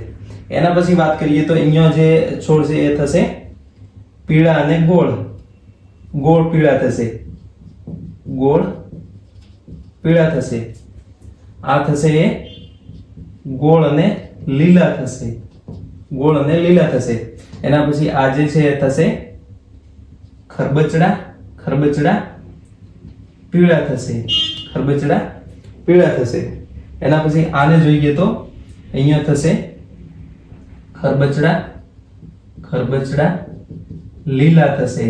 એના પછી વાત કરીએ તો અહીંયા જે છોડ છે એ થશે પીળા અને ગોળ પીળા થશે, આ થશે એ ગોળ અને લીલા થશે, એના પછી આ જે છે એ થશે ખરબચડા પીળા થશે, એના પછી આને જોઈએ તો અહીંયા થશે ખરબચડા લીલા થશે.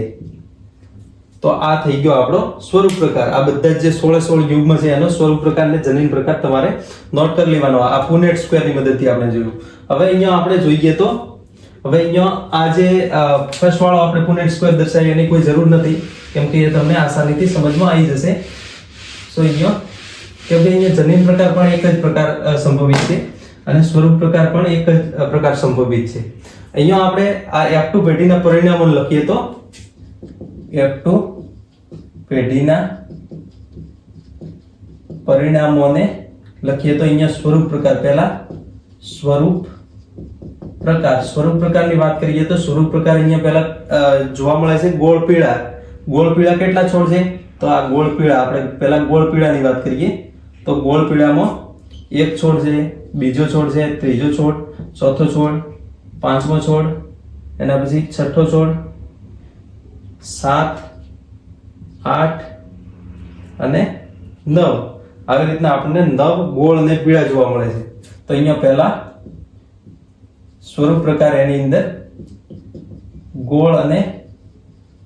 તો આ થઈ ગયો આપણો સ્વરૂપ પ્રકાર. આ બધા જે 16 યુગ્મ છે એનો સ્વરૂપ પ્રકાર ને જનીન પ્રકાર તમારે નોટ કરી લેવાનો. આ પુનેટ સ્ક્વેર ની મદદથી આપણે જોયું. હવે અહીંયા આપણે જોઈએ તો અહીંયા આ જે ફર્સ્ટ વાળો આપણે પુનેટ સ્ક્વેર દર્શાવી એની કોઈ જરૂર નથી, કેમ કે એ તમને આસાનીથી સમજમાં આવી જશે. સો અહીંયા કેમ કે અહીંયા જનીન પ્રકાર પણ એક જ પ્રકાર સંભવિત છે અને સ્વરૂપ પ્રકાર પણ એક જ પ્રકાર સંભવિત છે. અહીંયા આપણે આ F2 પેઢીના પરિણામો લખીએ તો F2 પેઢીના પરિણામોને લખીએ તો અહીંયા સ્વરૂપ પ્રકાર, પહેલા સ્વરૂપ પ્રકાર. સ્વરૂપ પ્રકારની વાત કરીએ તો સ્વરૂપ પ્રકાર અહીંયા પહેલા જોવા મળે છે ગોળ પીળા. ગોળ પીળા કેટલા છોડ છે? તો આ ગોળ પીળા, આપણે પહેલા ગોળ પીળાની વાત કરીએ તો ગોળ પીળામાં એક છોડ છે, બીજો છોડ છે, ત્રીજો છોડ, ચોથો છોડ, પાંચમો છોડ, એના પછી છઠ્ઠો છોડ, 7, 8 અને 9. આવી રીતના આપણને 9 ગોળ અને પીળા જોવા મળે છે. તો અહીંયા પહેલા સ્વરૂપ પ્રકાર, એની અંદર ગોળ અને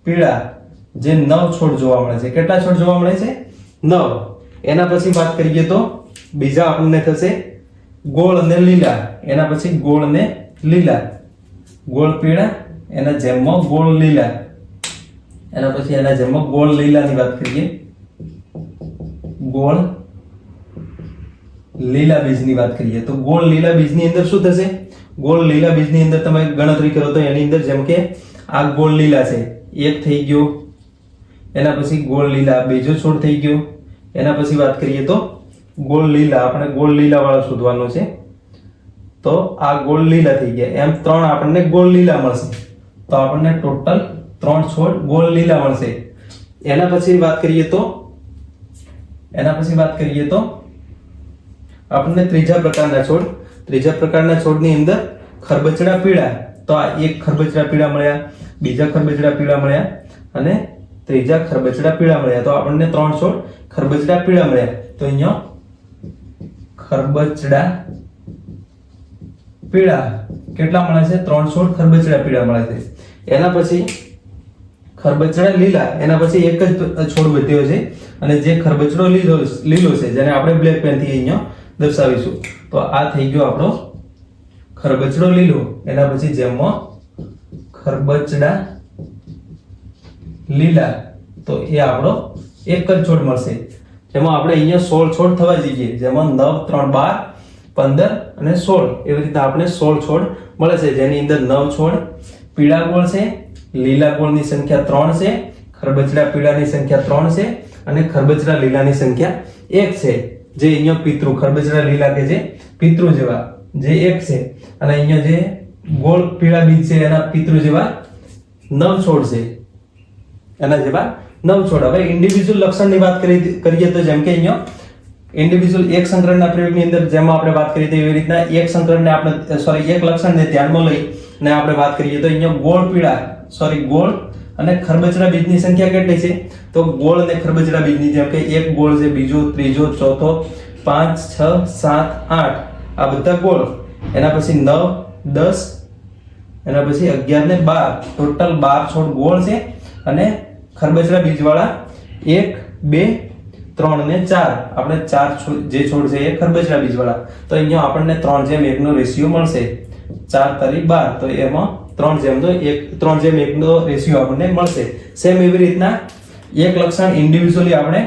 પીળા જે 9 છોડ જોવા મળે છે. કેટલા છોડ જોવા મળે છે? 9. એના પછી વાત કરીએ તો બીજા આપણને થશે ગોળ અને લીલા. એના પછી ગોળ અને લીલા, ગોળ પીળા, એના જેમમાં ગોળ લીલા, એના પછી એના જેમમાં ગોળ લીલાની વાત કરીએ, ગોળ લીલા બીજની વાત કરીએ તો ગોળ લીલા બીજની અંદર શું થશે? ગોળ લીલા બીજની અંદર તમે ગણતરી કરો તો એની અંદર જેમ કે આ ગોળ લીલા છે, એક થઈ ગયો, એના પછી ગોળ લીલા બીજો છોડ થઈ ગયો, એના પછી વાત કરીએ તો ગોળ લીલા, આપણે ગોળ લીલા વાળો શોધવાનો છે તો આ ગોળ લીલા થઈ ગયા. એમ 3 આપણને ગોળ લીલા મળશે. તો આપણને ટોટલ 3 છોડ ગોળ લીલા મળશે. એના પછી વાત કરીએ તો આપણને ત્રીજા પ્રકારના છોડ, ત્રીજા પ્રકારના છોડની અંદર ખરબચડા પીળા. તો આ એક ખરબચડા પીળા મળ્યા, બીજા ખરબચડા પીળા મળ્યા અને ત્રીજા ખરબચડા પીળા મળ્યા. તો આપણને 3 છોડ ખરબચડા પીળા મળ્યા. તો અહીંયા ખરબચડા પીળા કેટલા મળે છે? 3 છોડ ખરબચડા પીળા મળે છે. એના પછી ખરબચડા લીલા, એના પછી એક જ છોડ વધ્યો છે અને જે ખરબચડો લીલો છે જેને આપણે બ્લેક પેન થી અહીંયા દર્શાવીશું. તો આ થઈ ગયો આપણો ખરબચડો લીલો. એના પછી જેમમાં ખરબચડા લીલા, તો એ આપણો એક જ છોડ મળશે. જેમાં આપણે અહીંયા 16 છોડ થવા જઈએ, જેમાં 9, 3, 12, 15 અને 16 એવી રીતે આપણે 16 છોડ મળે છે. જેની અંદર 9 છોડ પીળા ગોળ છે, લીલા ગોળની સંખ્યા 3 છે, ખરબચડા પીળાની સંખ્યા 3 છે અને ખરબચડા લીલાની સંખ્યા 1 છે. જે અહીંયા પિતૃ ખરબચડા લીલા કે જે પિતૃ જેવા જે 1 છે અને અહીંયા જે ગોળ પીળા બીજ છે એના પિતૃ જેવા 9 છોડ છે, એના જેવા 9 છોડ. હવે ઇન્ડિવિડ્યુઅલ લક્ષણની વાત કરીએ તો જેમ કે અહીંયા ઇન્ડિવિડ્યુઅલ એક સંકરણના પ્રયોગની અંદર જેમાં આપણે વાત કરી એવી રીતના એક સંકરણને આપણે એક લક્ષણને ધ્યાનમાં લઈ અને આપણે વાત કરીએ તો અહીંયા ગોળ અને ખરબચડા બીજની સંખ્યા કેટલી છે? તો ગોળ અને ખરબચડા બીજની જેમ કે એક ગોળ છે, બીજો, ત્રીજો, ચોથો, 5, 6, 7, 8 આ બધા ગોળ, એના પછી 9, 10, એના પછી 11 ને 12, ટોટલ 12 છોડ ગોળ છે અને ખરબચડા બીજવાળા 1, 2, 3 ને 4 આપણે 4 જે છોડ છે એ ખરબચડા બીજવાળા. તો અહીંયા આપણને 3:1 નો રેશિયો મળશે. 4 તારી 12, તો એમાં 3:1 નો રેશિયો આપણને મળશે. સેમ એવી રીતના એક લક્ષણ ઇન્ડિવિડ્યુઅલી આપણે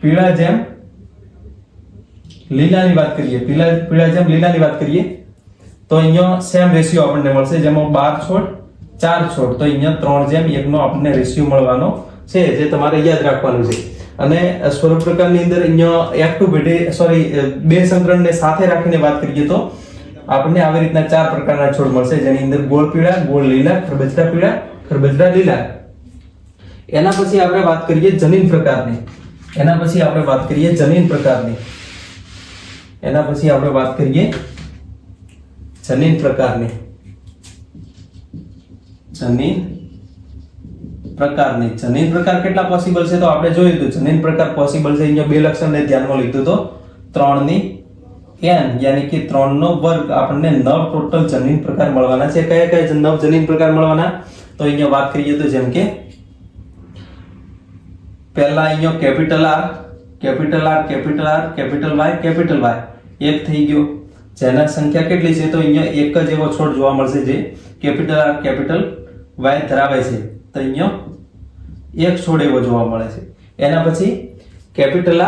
પીળા જેમ લીલાની વાત કરીએ, પીળા જેમ લીલાની વાત કરીએ તો અહીંયા સેમ રેશિયો આપણને મળશે. જેમાં 12 છોડ 4 છોડ, તો અહીંયા 3:1 નો આપણને રેશિયો મળવાનો છે, જે તમારે યાદ રાખવાનું છે. અને સ્વરૂપ પ્રકારની અંદર અહીંયા બે સંકરણને સાથે રાખીને વાત કરીએ તો આપણને આવી રીતના 4 પ્રકારના છોડ મળશે, જેની અંદર ગોળ પીળા, ગોળ લીલા, ખરબચડા પીળા, ખરબચડા લીલા. એના પછી આપણે વાત કરીએ જનીન પ્રકારની. જનીન પ્રકાર કેટલા પોસિબલ છે? તો આપણે જોયું તો જનીન પ્રકાર પોસિબલ છે. અહીંયા બે લક્ષણને ધ્યાનમાં લીધું તો 3 યાની કે 3 નો વર્ગ આપણને 9 ટોટલ જનીન પ્રકાર મળવાના છે. કયા કયા 9 જનીન પ્રકાર મળવાના? તો અહીંયા વાત કરીએ તો જેમ કે પહેલા અહીંયા કેપિટલ R, કેપિટલ Y એક થઈ ગયો. જેના સંખ્યા કેટલી છે? તો અહીંયા એક જ એવો છોડ જોવા મળશે જે કેપિટલ R, કેપિટલ Y ધરાવે છે. તો અહીંયા એક છોડ એવો જોવા મળે છે. એના પછી કેપિટલ R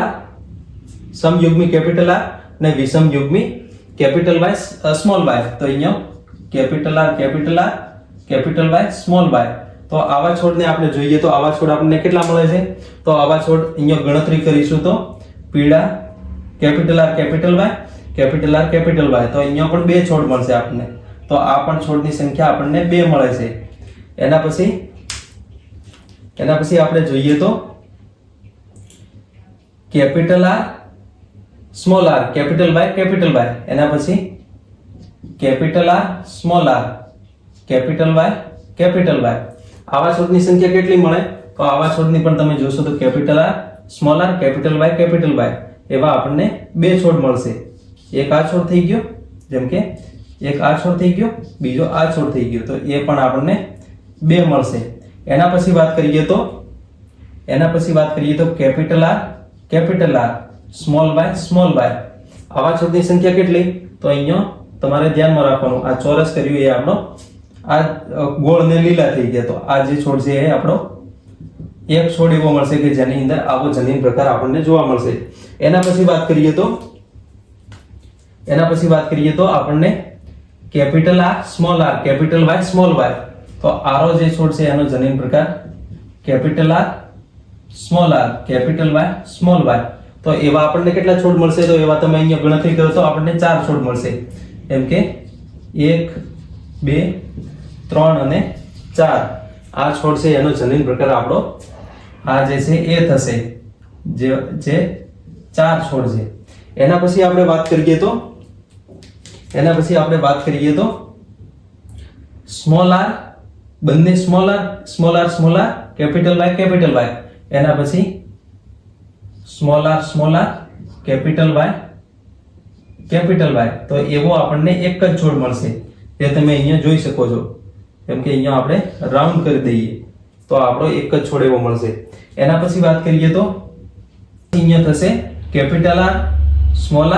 સમયુગ્મી કેપિટલ R ને વિષમ યુગ્મી કેપિટલ Y સ્મોલ y. તો અહીંયા capital R, capital Y, small y. તો આવા છોડને આપણે જોઈએ તો આવા છોડ આપણને કેટલા મળે છે? તો આવા છોડ અહીંયા ગણતરી કરીશું તો પીળા capital R, capital Y, capital R capital Y, તો અહીંયા પણ 2 છોડ મળશે આપણને. તો આ પણ છોડની સંખ્યા આપણને 2 મળે છે. એના પછી આપણે જોઈએ તો capital R small R capital Y, એના પછી capital R small R capital Y. આવા છોડની સંખ્યા કેટલી મળે? તો આવા છોડની પણ તમે જોશો તો capital R small R capital Y એવા આપણને 2 છોડ મળશે. એક આ છોડ થઈ ગયો, જેમ કે એક આ છોડ થઈ ગયો, બીજો આ છોડ થઈ ગયો, તો એ પણ આપણને 2 મળશે. એના પછી વાત કરીએ તો કેપિટલ આર સ્મોલ વાય. આવા છોડની સંખ્યા કેટલી? તો અહીંયા તમારે ધ્યાનમાં રાખવાનું, આ ચોરસ કર્યું એ આપણો આ ગોળ ને લીલા થઈ ગયા, તો આ જે છોડ છે એ આપણો એક છોડ એવો મળશે કે જેની અંદર આવો જનીન પ્રકાર આપણને જોવા મળશે. એના પછી વાત કરીએ તો આપણને કેપિટલ આર કેપિટલ વાય. તો આરો જે છોડ છે એનો જનીન પ્રકાર કેપિટલ આર કેપિટલ વાય. તો એવા આપણને કેટલા છોડ મળશે? તો એવા તમે અહીંયા ગણતરી કરો તો આપણને 4 છોડ મળશે. એમ કે 1 2 3 અને 4 આ છોડ છે એનો જનીન પ્રકાર આપણો આ જે છે એ થશે, જે 4 છોડ છે. એના પછી આપણે વાત કરીએ તો સ્મોલ આર, બંને સ્મોલ આર કેપિટલ વાય. એના પછી સ્મોલ આર કેપિટલ વાય. તો એવો આપણને એક જ છોડ મળશે, જે તમે અહીંયા જોઈ શકો છો. કેમ કે અહીંયા આપણે રાઉન્ડ કરી દઈએ તો આપણો એક જ છોડ એવો મળશે. એના પછી વાત કરીએ તો અહીંયા થશે કેપિટલ આર સ્મોલ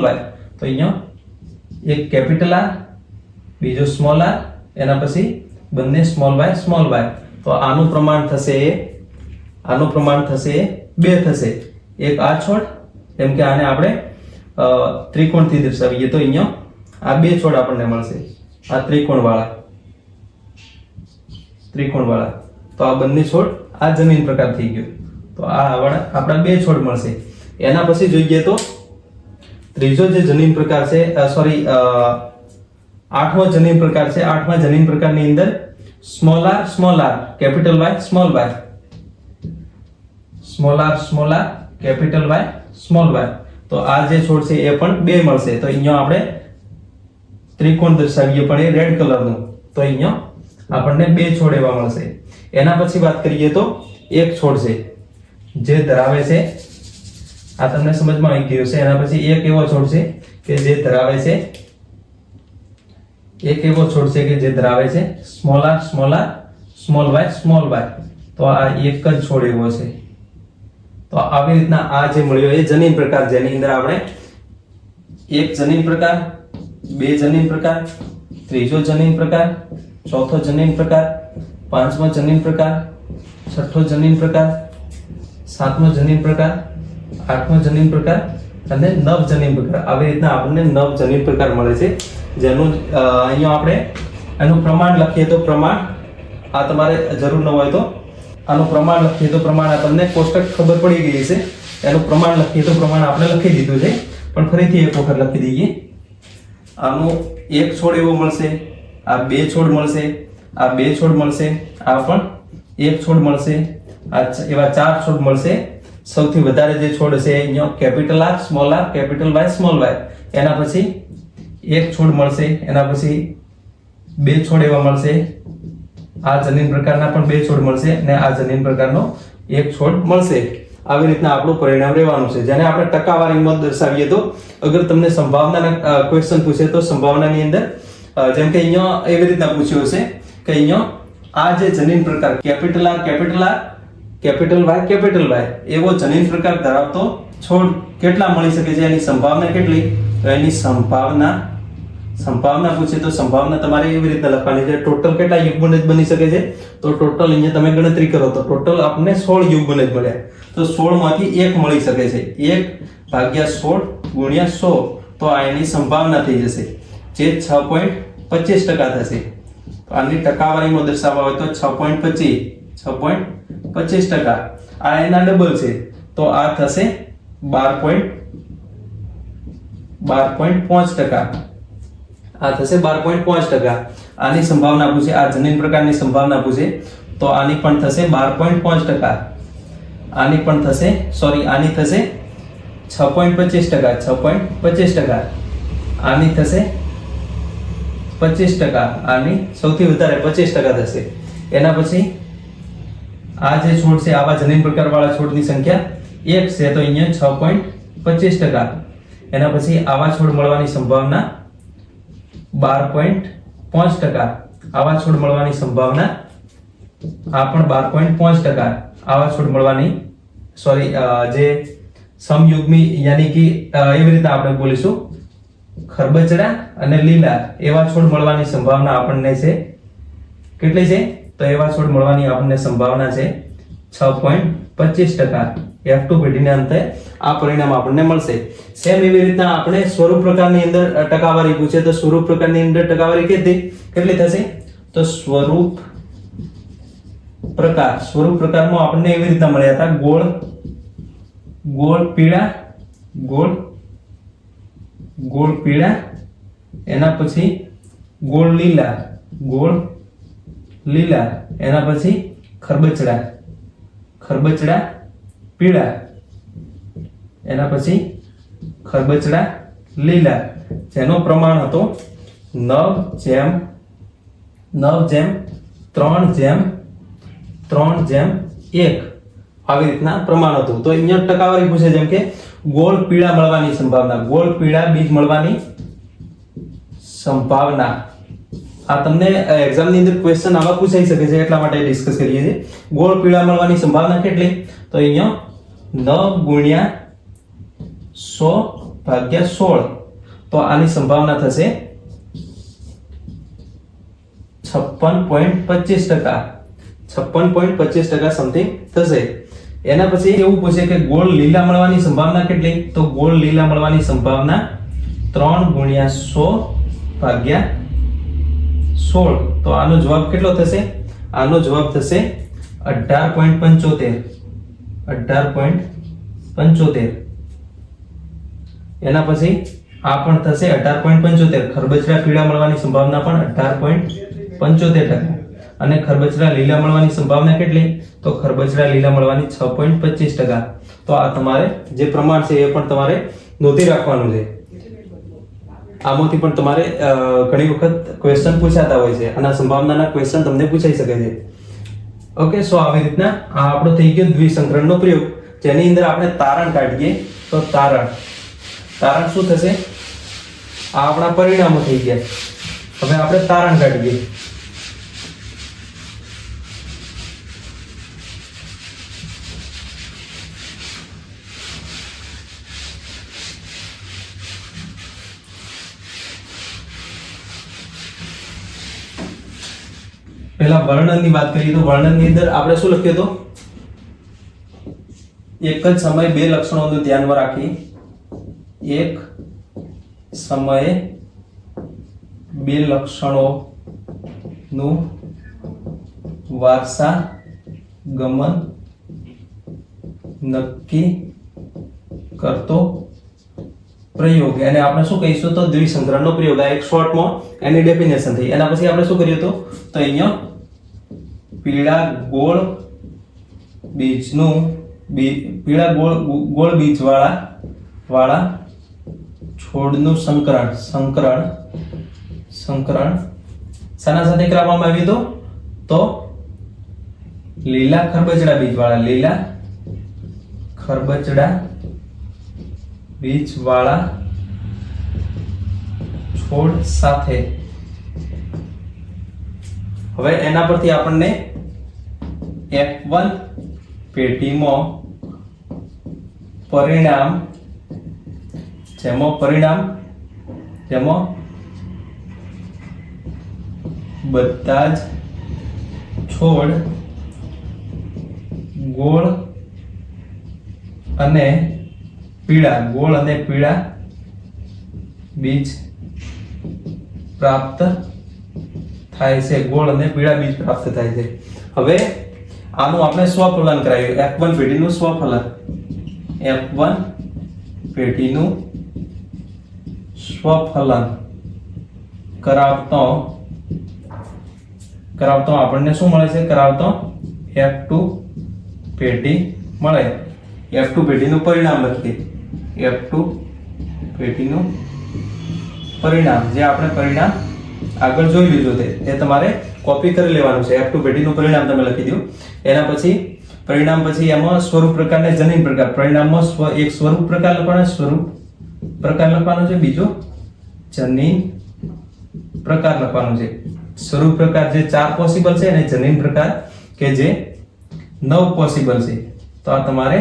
વાય. તો અહીંયા એક કેપિટલ આર, બીજો સ્મોલ આર, એના પછી બંને સ્મોલ વાય. તો આનું પ્રમાણ થશે 2 થશે. એક આ છોડ, જેમ કે આને આપણે ત્રિકોણથી દર્શાવીએ તો અહીંયા આ 2 છોડ આપણને મળશે, આ ત્રિકોણ વાળા. તો આ બંને છોડ આ જમીન પ્રકાર થઈ ગયો, તો આ આપણા 2 છોડ મળશે. એના પછી જોઈએ તો ત્રીજો જે જનીન પ્રકાર છે, આઠમો જનીન પ્રકાર છે. આઠમા જનીન પ્રકારની અંદર સ્મોલ આર કેપિટલ વાય. તો આ જે છોડ છે એ પણ 2 મળશે. તો અહીંયા આપણે ત્રિકોણ દર્શાવીએ પણ એ રેડ કલરનું, તો અહીંયા આપણને 2 છોડ એવા મળશે. એના પછી વાત કરીએ તો એક છોડ છે જે ધરાવે છે, આ તમને સમજમાં આવી ગયું છે. એના પછી એક એવો છોડ છે કે જે ધરાવે છે સ્મોલ આર સ્મોલ વાય. તો આ એક જ છોડ એવો છે. તો આવી રીતના આ જે મળ્યો એ જનીન પ્રકાર, જેની અંદર આપણે એક જનીન પ્રકાર, 2 જનીન પ્રકાર, ત્રીજો જનીન પ્રકાર, ચોથો જનીન પ્રકાર, પાંચમો જનીન પ્રકાર, છઠ્ઠો જનીન પ્રકાર, સાતમો જનીન પ્રકાર, આઠમો જનીન પ્રકાર અને 9 જનીન પ્રકાર. આવી રીતના આપણને 9 જનીન પ્રકાર મળે છે. જેનું અહીંયા આપણે એનું પ્રમાણ લખીએ તો પ્રમાણ, આ તમારે જરૂર ન હોય તો આનું પ્રમાણ લખીએ તો પ્રમાણ, આ તમને કોષ્ટક ખબર પડી ગઈ છે. એનું પ્રમાણ લખીએ તો પ્રમાણ આપણે લખી દીધું છે, પણ ફરીથી એક વખત લખી દઈએ. આનું એક છોડ એવો મળશે, આ 2 છોડ મળશે, આ 2 છોડ મળશે, આ પણ એક છોડ મળશે, આ એવા 4 છોડ મળશે. સૌથી વધારે જે છોડ છે અહીંયા કેપિટલ આર કેપિટલ વાય. એના પછી એક છોડ મળશે, એના પછી 2 છોડ એવા મળશે, આ જનીન પ્રકારના પણ 2 છોડ મળશે અને આ જનીન પ્રકારનો એક છોડ મળશે. આવી રીતના આપણું પરિણામ રહેવાનું છે. જેને આપણે ટકાવારીમાં દર્શાવીએ તો અગર તમને સંભાવનાના ક્વેશ્ચન પૂછે તો સંભાવનાની અંદર જેમ કે અહીંયા એવી રીતના પૂછ્યું છે કે અહીંયા આ જે જનીન પ્રકાર કેપિટલ આર કેપિટલ વાય એવો જનીન પ્રકાર ધરાવતો છોડ કેટલા મળી શકે છે, એની સંભાવના કેટલી? તો એની સંભાવના પૂછે તો સંભાવના તમારે એવી રીતે લખવાની છે, ટોટલ કેટલા યુગબનજ બની શકે છે. તો ટોટલ અહીંયા તમે ગણતરી કરો તો ટોટલ આપણને 16 યુગબનજ મળ્યા. તો 16 માંથી 1 મળી શકે છે. 1/16 ગુણ્યા 100, તો આ એની સંભાવના થઈ જશે, જે 6.25% થશે. તો આની ટકાવારીમાં દર્શાવવા હોય તો 6.25%. આ એના ડબલ છે, તો આ થશે 12.5%. આ થશે 12.5%. આની સંભાવના પૂછે, આ જનીન પ્રકારની સંભાવના પૂછે તો આની પણ થશે 12.5%. આની પણ થશે, સોરી, આની થશે 6.25%. 6.25%. આની થશે 25%. આની સૌથી વધારે 25% થશે. એના પછી આ જે છોડ છે, આવા જનીન પ્રકારવાળા છોડની સંખ્યા 1 છે તો અહીંયા 6.25%. એના પછી આવા છોડ મળવાની સંભાવના 12.5%. આવા છોડ મળવાની સંભાવના આ પણ 12.5%. આવા છોડ મળવાની, સોરી, જે સમયુગ્મી યાની કે એવી રીતે આપણે બોલીશું, ખરબચડા અને લીલા એવા છોડ મળવાની સંભાવના આપણને છે કેટલી છે? તો એવા છોડ મળવાની આપણને સંભાવના છે 6.25%. F2 પેઢીના અંતે આ પરિણામ આપણને મળશે. સેમ એવી રીતના આપણે સ્વરૂપ પ્રકારની અંદર ટકાવારી પૂછે તો સ્વરૂપ પ્રકારની અંદર ટકાવારી કેટલી થશે? તો સ્વરૂપ પ્રકારમાં આપણને એવી રીતના મળ્યા હતા, ગોળ પીળા, એના પછી ગોળ લીલા, એના પછી ખરબચડા પીળા, એના પછી ખરબચડા લીલા, જેનો પ્રમાણ હતો 9:3:1. આવી રીતના પ્રમાણ હતું. તો અહીંયા ટકાવારી પૂછે, જેમ કે ગોળ પીળા મળવાની સંભાવના, ગોળ પીળા બીજ મળવાની સંભાવના. આ તમને એક્ઝામની અંદર ક્વેશ્ચન આવા પૂછાઈ શકે છે, એટલા માટે ડિસ્કસ કરીએ છીએ. ગોળ પીળા મળવાની સંભાવના કેટલી? તો અહીંયા 9×100/16. તો આની સંભાવના થશે 56.25%. 56.25% સમથિંગ થશે. એના પછી એવું પૂછે કે ગોળ લીલા મળવાની સંભાવના કેટલી? તો ગોળ લીલા મળવાની સંભાવના 3×100/16. તો આનો જવાબ કેટલો થશે? આનો જવાબ થશે 18.75. 18.75. એના પછી આ પણ થશે 18.75. ખરબચડા પીળા મળવાની સંભાવના પણ 18.75%. અને ખરબચડા લીલા મળવાની સંભાવના કેટલી? તો ખરબચડા લીલા મળવાની 6.25%. તો આ તમારે જે પ્રમાણ છે એ પણ તમારે નોંધી રાખવાનું છે. આમાંથી પણ તમારે ઘણી વખત ક્વેશ્ચન પૂછાતા હોય છે અને સંભાવનાના ક્વેશ્ચન તમને પૂછાઈ શકે છે. ઓકે, સો આવી રીતના આ આપણો થઈ ગયો દ્વિસંકરણનો પ્રયોગ, જેની અંદર આપણે તારણ કાઢીએ. તો તારણ શું થશે? આ આપણા પરિણામો થઈ ગયા. હવે આપણે તારણ કાઢીએ. પહેલા વર્ણનની વાત કરીએ તો વર્ણનની અંદર આપણે શું લખ્યું હતું? એક જ સમયે બે લક્ષણોનું ધ્યાનમાં રાખી, એક સમયે બે લક્ષણોનું વારસાગમન નક્કી કરતો પ્રયોગ, એને આપણે શું કહીશું? તો દ્વિસંકરણનો પ્રયોગ. આ એક શોર્ટમાં એની ડેફિનેશન થઈ. એના પછી આપણે શું કર્યું હતું? તો અહીંયા પીળા ગોળ બીજ વાળા છોડનું સંકરણ શાના સાથે કરવામાં આવ્યું હતું? તો લીલા ખરબચડા બીજ વાળા છોડ સાથે. હવે એના પરથી આપણને F1 પેઢીમાં પરિણામ, જેમાં બધા જ છોડ ગોળ અને પીળા બીજ પ્રાપ્ત થાય છે. ગોળ અને પીળા બીજ પ્રાપ્ત થાય છે. હવે આનું આપણે સ્વફલન કરાવ્યું. F1 પેઢીનું સ્વફલન. F1 પેઢીનું સ્વફલન કરાવતો આપણને શું મળે છે? કરાવતો F2 પેઢી મળે. F2 પેઢીનું પરિણામ લખીએ. F2 પેઢીનું પરિણામ, જે આપણે પરિણામ આગળ જોઈ લીધું તે તમારે કોપી કરી લેવાનું છે. F2 પેઢીનું પરિણામ તમે લખી દો. એના પછી પરિણામ પછી એમાં સ્વરૂપ પ્રકાર ને જનીન પ્રકાર. પરિણામમાં એક સ્વરૂપ પ્રકાર લખવાનો છે, બીજો જનીન પ્રકાર લખવાનો છે. સ્વરૂપ પ્રકાર જે 4 પોસિબલ છે અને જનીન પ્રકાર કે જે 9 પોસિબલ છે. તો આ તમારે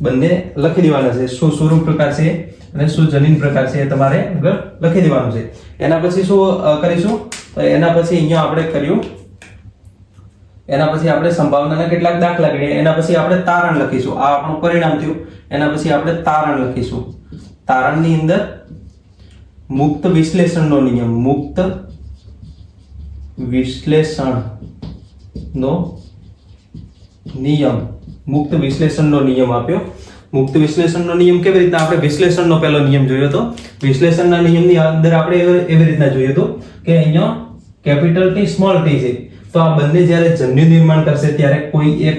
બંને લખી દેવાના છે. શું સ્વરૂપ પ્રકાર છે અને શું જનીન પ્રકાર છે એ તમારે આગળ લખી દેવાનું છે. એના પછી શું કરીશું? તો એના પછી અહીંયા આપણે કર્યું, એના પછી આપણે સંભાવનાના કેટલાક દાખલા ગણીએ. એના પછી આપણે તારણ લખીશું. આ આપણું પરિણામ થયું. એના પછી આપણે તારણ લખીશું. તારણની અંદર મુક્ત વિશ્લેષણનો નિયમ, મુક્ત વિશ્લેષણનો નિયમ આપ્યો. મુક્ત વિશ્લેષણનો નિયમ કેવી રીતના? આપણે વિશ્લેષણનો પહેલો નિયમ જોયો હતો. વિશ્લેષણના નિયમની અંદર આપણે એવી રીતના જોયું હતું કે અહીંયા કેપિટલ T સ્મોલ t છે. તો આ બંને જ્યારે જન્યુ નિર્માણ કરશે ત્યારે કોઈ એક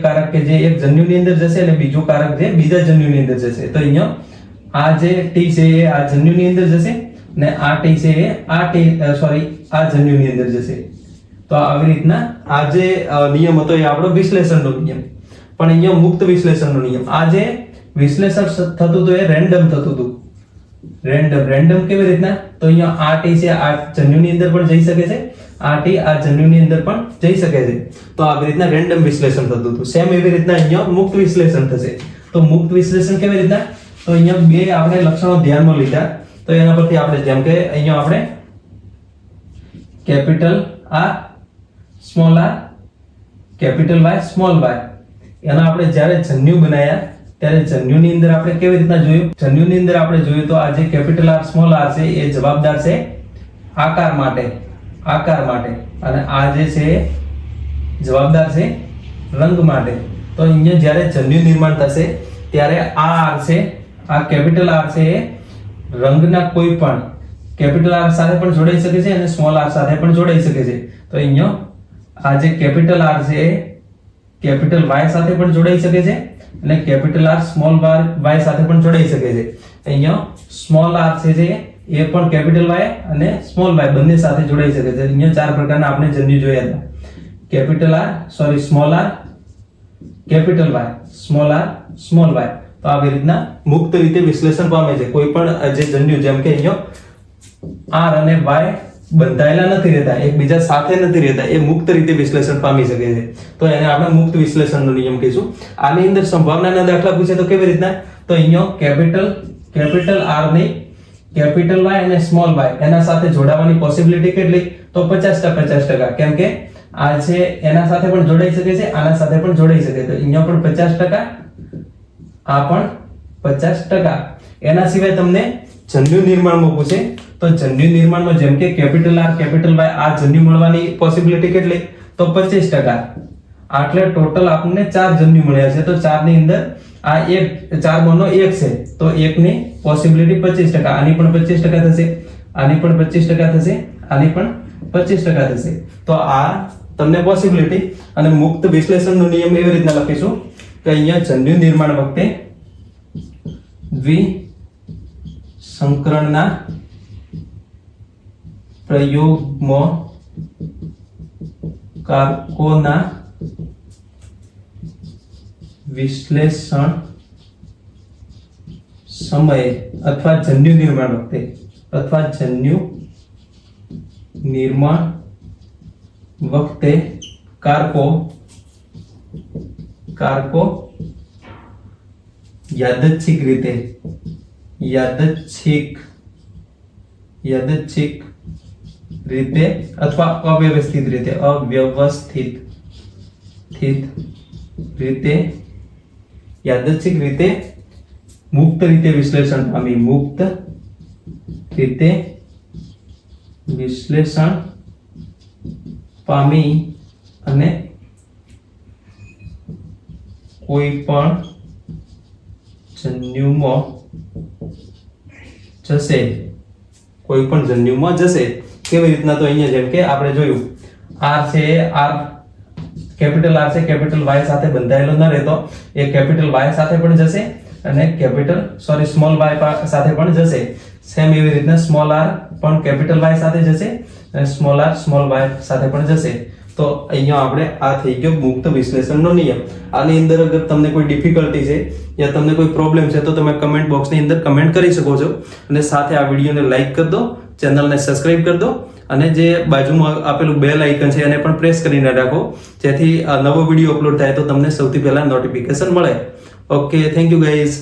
કારક કે જે એક જન્યુની અંદર જશે અને બીજું કારક જે બીજા જન્યુની અંદર જશે. તો અહીંયા આ જે t છે એ આ જન્યુની અંદર જશે અને આ t છે એ આ જન્યુની અંદર જશે. તો આવી રીતના આ જે નિયમ હતો એ આપણો વિશ્લેષણનો નિયમ. પણ અહીંયા મુક્ત વિશ્લેષણનો નિયમ, આ જે વિશ્લેષણ થતું હતું એ રેન્ડમ થતું હતું. રેન્ડમ કેવી રીતના? તો અહીંયા આ t છે આ જન્યુની અંદર પણ જઈ શકે છે, આ t આ જન્યુની અંદર પણ જઈ શકે છે. તો આવી રીતના રેન્ડમ વિશ્લેષણ થતું હતું. સેમ એવી રીતના અહીંયા મુક્ત વિશ્લેષણ થશે. તો મુક્ત વિશ્લેષણ કેવી રીતના? તો અહીંયા બે આપણે લક્ષણો ધ્યાનમાં લીધા. તો એના પરથી આપણે જેમ કે અહીંયા આપણે capital R small r, capital Y small y, એના આપણે જ્યારે જન્યુ બનાવ્યા ત્યારે જન્યુની અંદર આપણે કેવી રીતના જોયું? જન્યુની અંદર આપણે જોયું તો આ જે કેપિટલ R સ્મોલ r છે એ જવાબદાર છે આકાર માટે, અને આ જે છે જવાબદાર છે રંગ માટે. તો અહીંયા જ્યારે જન્યુ નિર્માણ થશે ત્યારે આ r છે, આ કેપિટલ R છે એ રંગના કોઈ પણ કેપિટલ R સાથે પણ જોડાઈ શકે છે અને સ્મોલ r સાથે પણ જોડાઈ શકે છે. તો અહીંયા આ જે કેપિટલ R છે એ કેપિટલ Y સાથે પણ જોડાઈ શકે છે અને કેપિટલ R સ્મોલ y સાથે પણ જોડાઈ શકે છે. અહીંયા સ્મોલ r છે જે એ પણ કેપિટલ Y અને સ્મોલ y બંને સાથે જોડાઈ શકે છે. અહીંયા 4 પ્રકારના આપણે જન્યુ જોયા હતા. Small r, capital Y, small r, small y. તો આવી રીતના મુક્ત રીતે વિશ્લેષણ પામે છે. કોઈ પણ જે જન્યુ જેમ કે અહીંયા r અને y બંધાયેલા નથી રહેતા, એકબીજા સાથે નથી રહેતા, એ મુક્ત રીતે વિશ્લેષણ પામી શકે છે. તો એને આપણે મુક્ત વિશ્લેષણનો નિયમ કહીશું. આની અંદર સંભાવનાના દાખલા પૂછે તો કેવી રીતના? તો અહીંયા કેપિટલ R ની કેપિટલ Y અને સ્મોલ y એના સાથે જોડાવાની પોસિબિલિટી કેટલી? તો 50%. કેમ કે આ છે એના સાથે પણ જોડાઈ શકે છે, આના સાથે પણ જોડાઈ શકે. તો અહીંયા પણ 50%, આ પણ 50%. એના સિવાય તમને જન્યુ નિર્માણમાં પૂછે તો જન્યુ નિર્માણમાં જેમ કે કેપિટલ R, કેપિટલ Y આ જન્યુ મળવાની પોસિબિલિટી કેટલી? તો 25%. આટલે ટોટલ આપણને 4 જન્યુ મળ્યા છે. તો 4 ની અંદર આ 4 માંનો 1 છે, તો 1 ની પોસિબિલિટી 25%. આની પણ 25% થશે, આની પણ 25% થશે, આની પણ 25% થશે. તો આ તમને પોસિબિલિટી. અને મુક્ત વિશ્લેષણનો નિયમ એવી રીતના લખીશું કે અહીંયા જન્યુ નિર્માણ વખતે દ્વિસંકરણના પ્રયોગમાં કારકોના વિશ્લેષણ સમયે અથવા જન્યુ નિર્માણ વખતે કારકો યાદચ્છિક રીતે અથવા અવ્યવસ્થિત રીતે યાદચ્છિક રીતે મુક્ત રીતે વિશ્લેષણ પામી અને કોઈ પણ જન્યુમાં જશે, કોઈ પણ જન્યુમાં જશે. કેવી રીતના? તો અહીંયા જેમ કે આપણે જોયું R છે, R કેપિટલ R છે, કેપિટલ Y સાથે બંધાયેલો ન રહેતો, એ કેપિટલ Y સાથે પણ જશે અને સ્મોલ y સાથે પણ જશે. સેમ એવી રીતના સ્મોલ r પણ કેપિટલ Y સાથે જશે અને સ્મોલ r સ્મોલ y સાથે પણ જશે. તો અહીંયા આપણે આ થઈ ગયો મુક્ત વિશ્લેષણનો નિયમ. આની અંદર અગર તમને કોઈ ડિફિકલ્ટી છે યા તમને કોઈ પ્રોબ્લેમ છે તો તમે કમેન્ટ બોક્સની અંદર કમેન્ટ કરી શકો છો. અને સાથે આ વિડીયોને લાઈક કરી દો, ચેનલને સબસ્ક્રાઇબ કરી દો અને જે બાજુમાં આપેલું બેલ આઇકન છે એને પણ પ્રેસ કરીને રાખો, જેથી આ નવો વિડીયો અપલોડ થાય તો તમને સૌથી પહેલા નોટિફિકેશન મળે. Okay, thank you guys.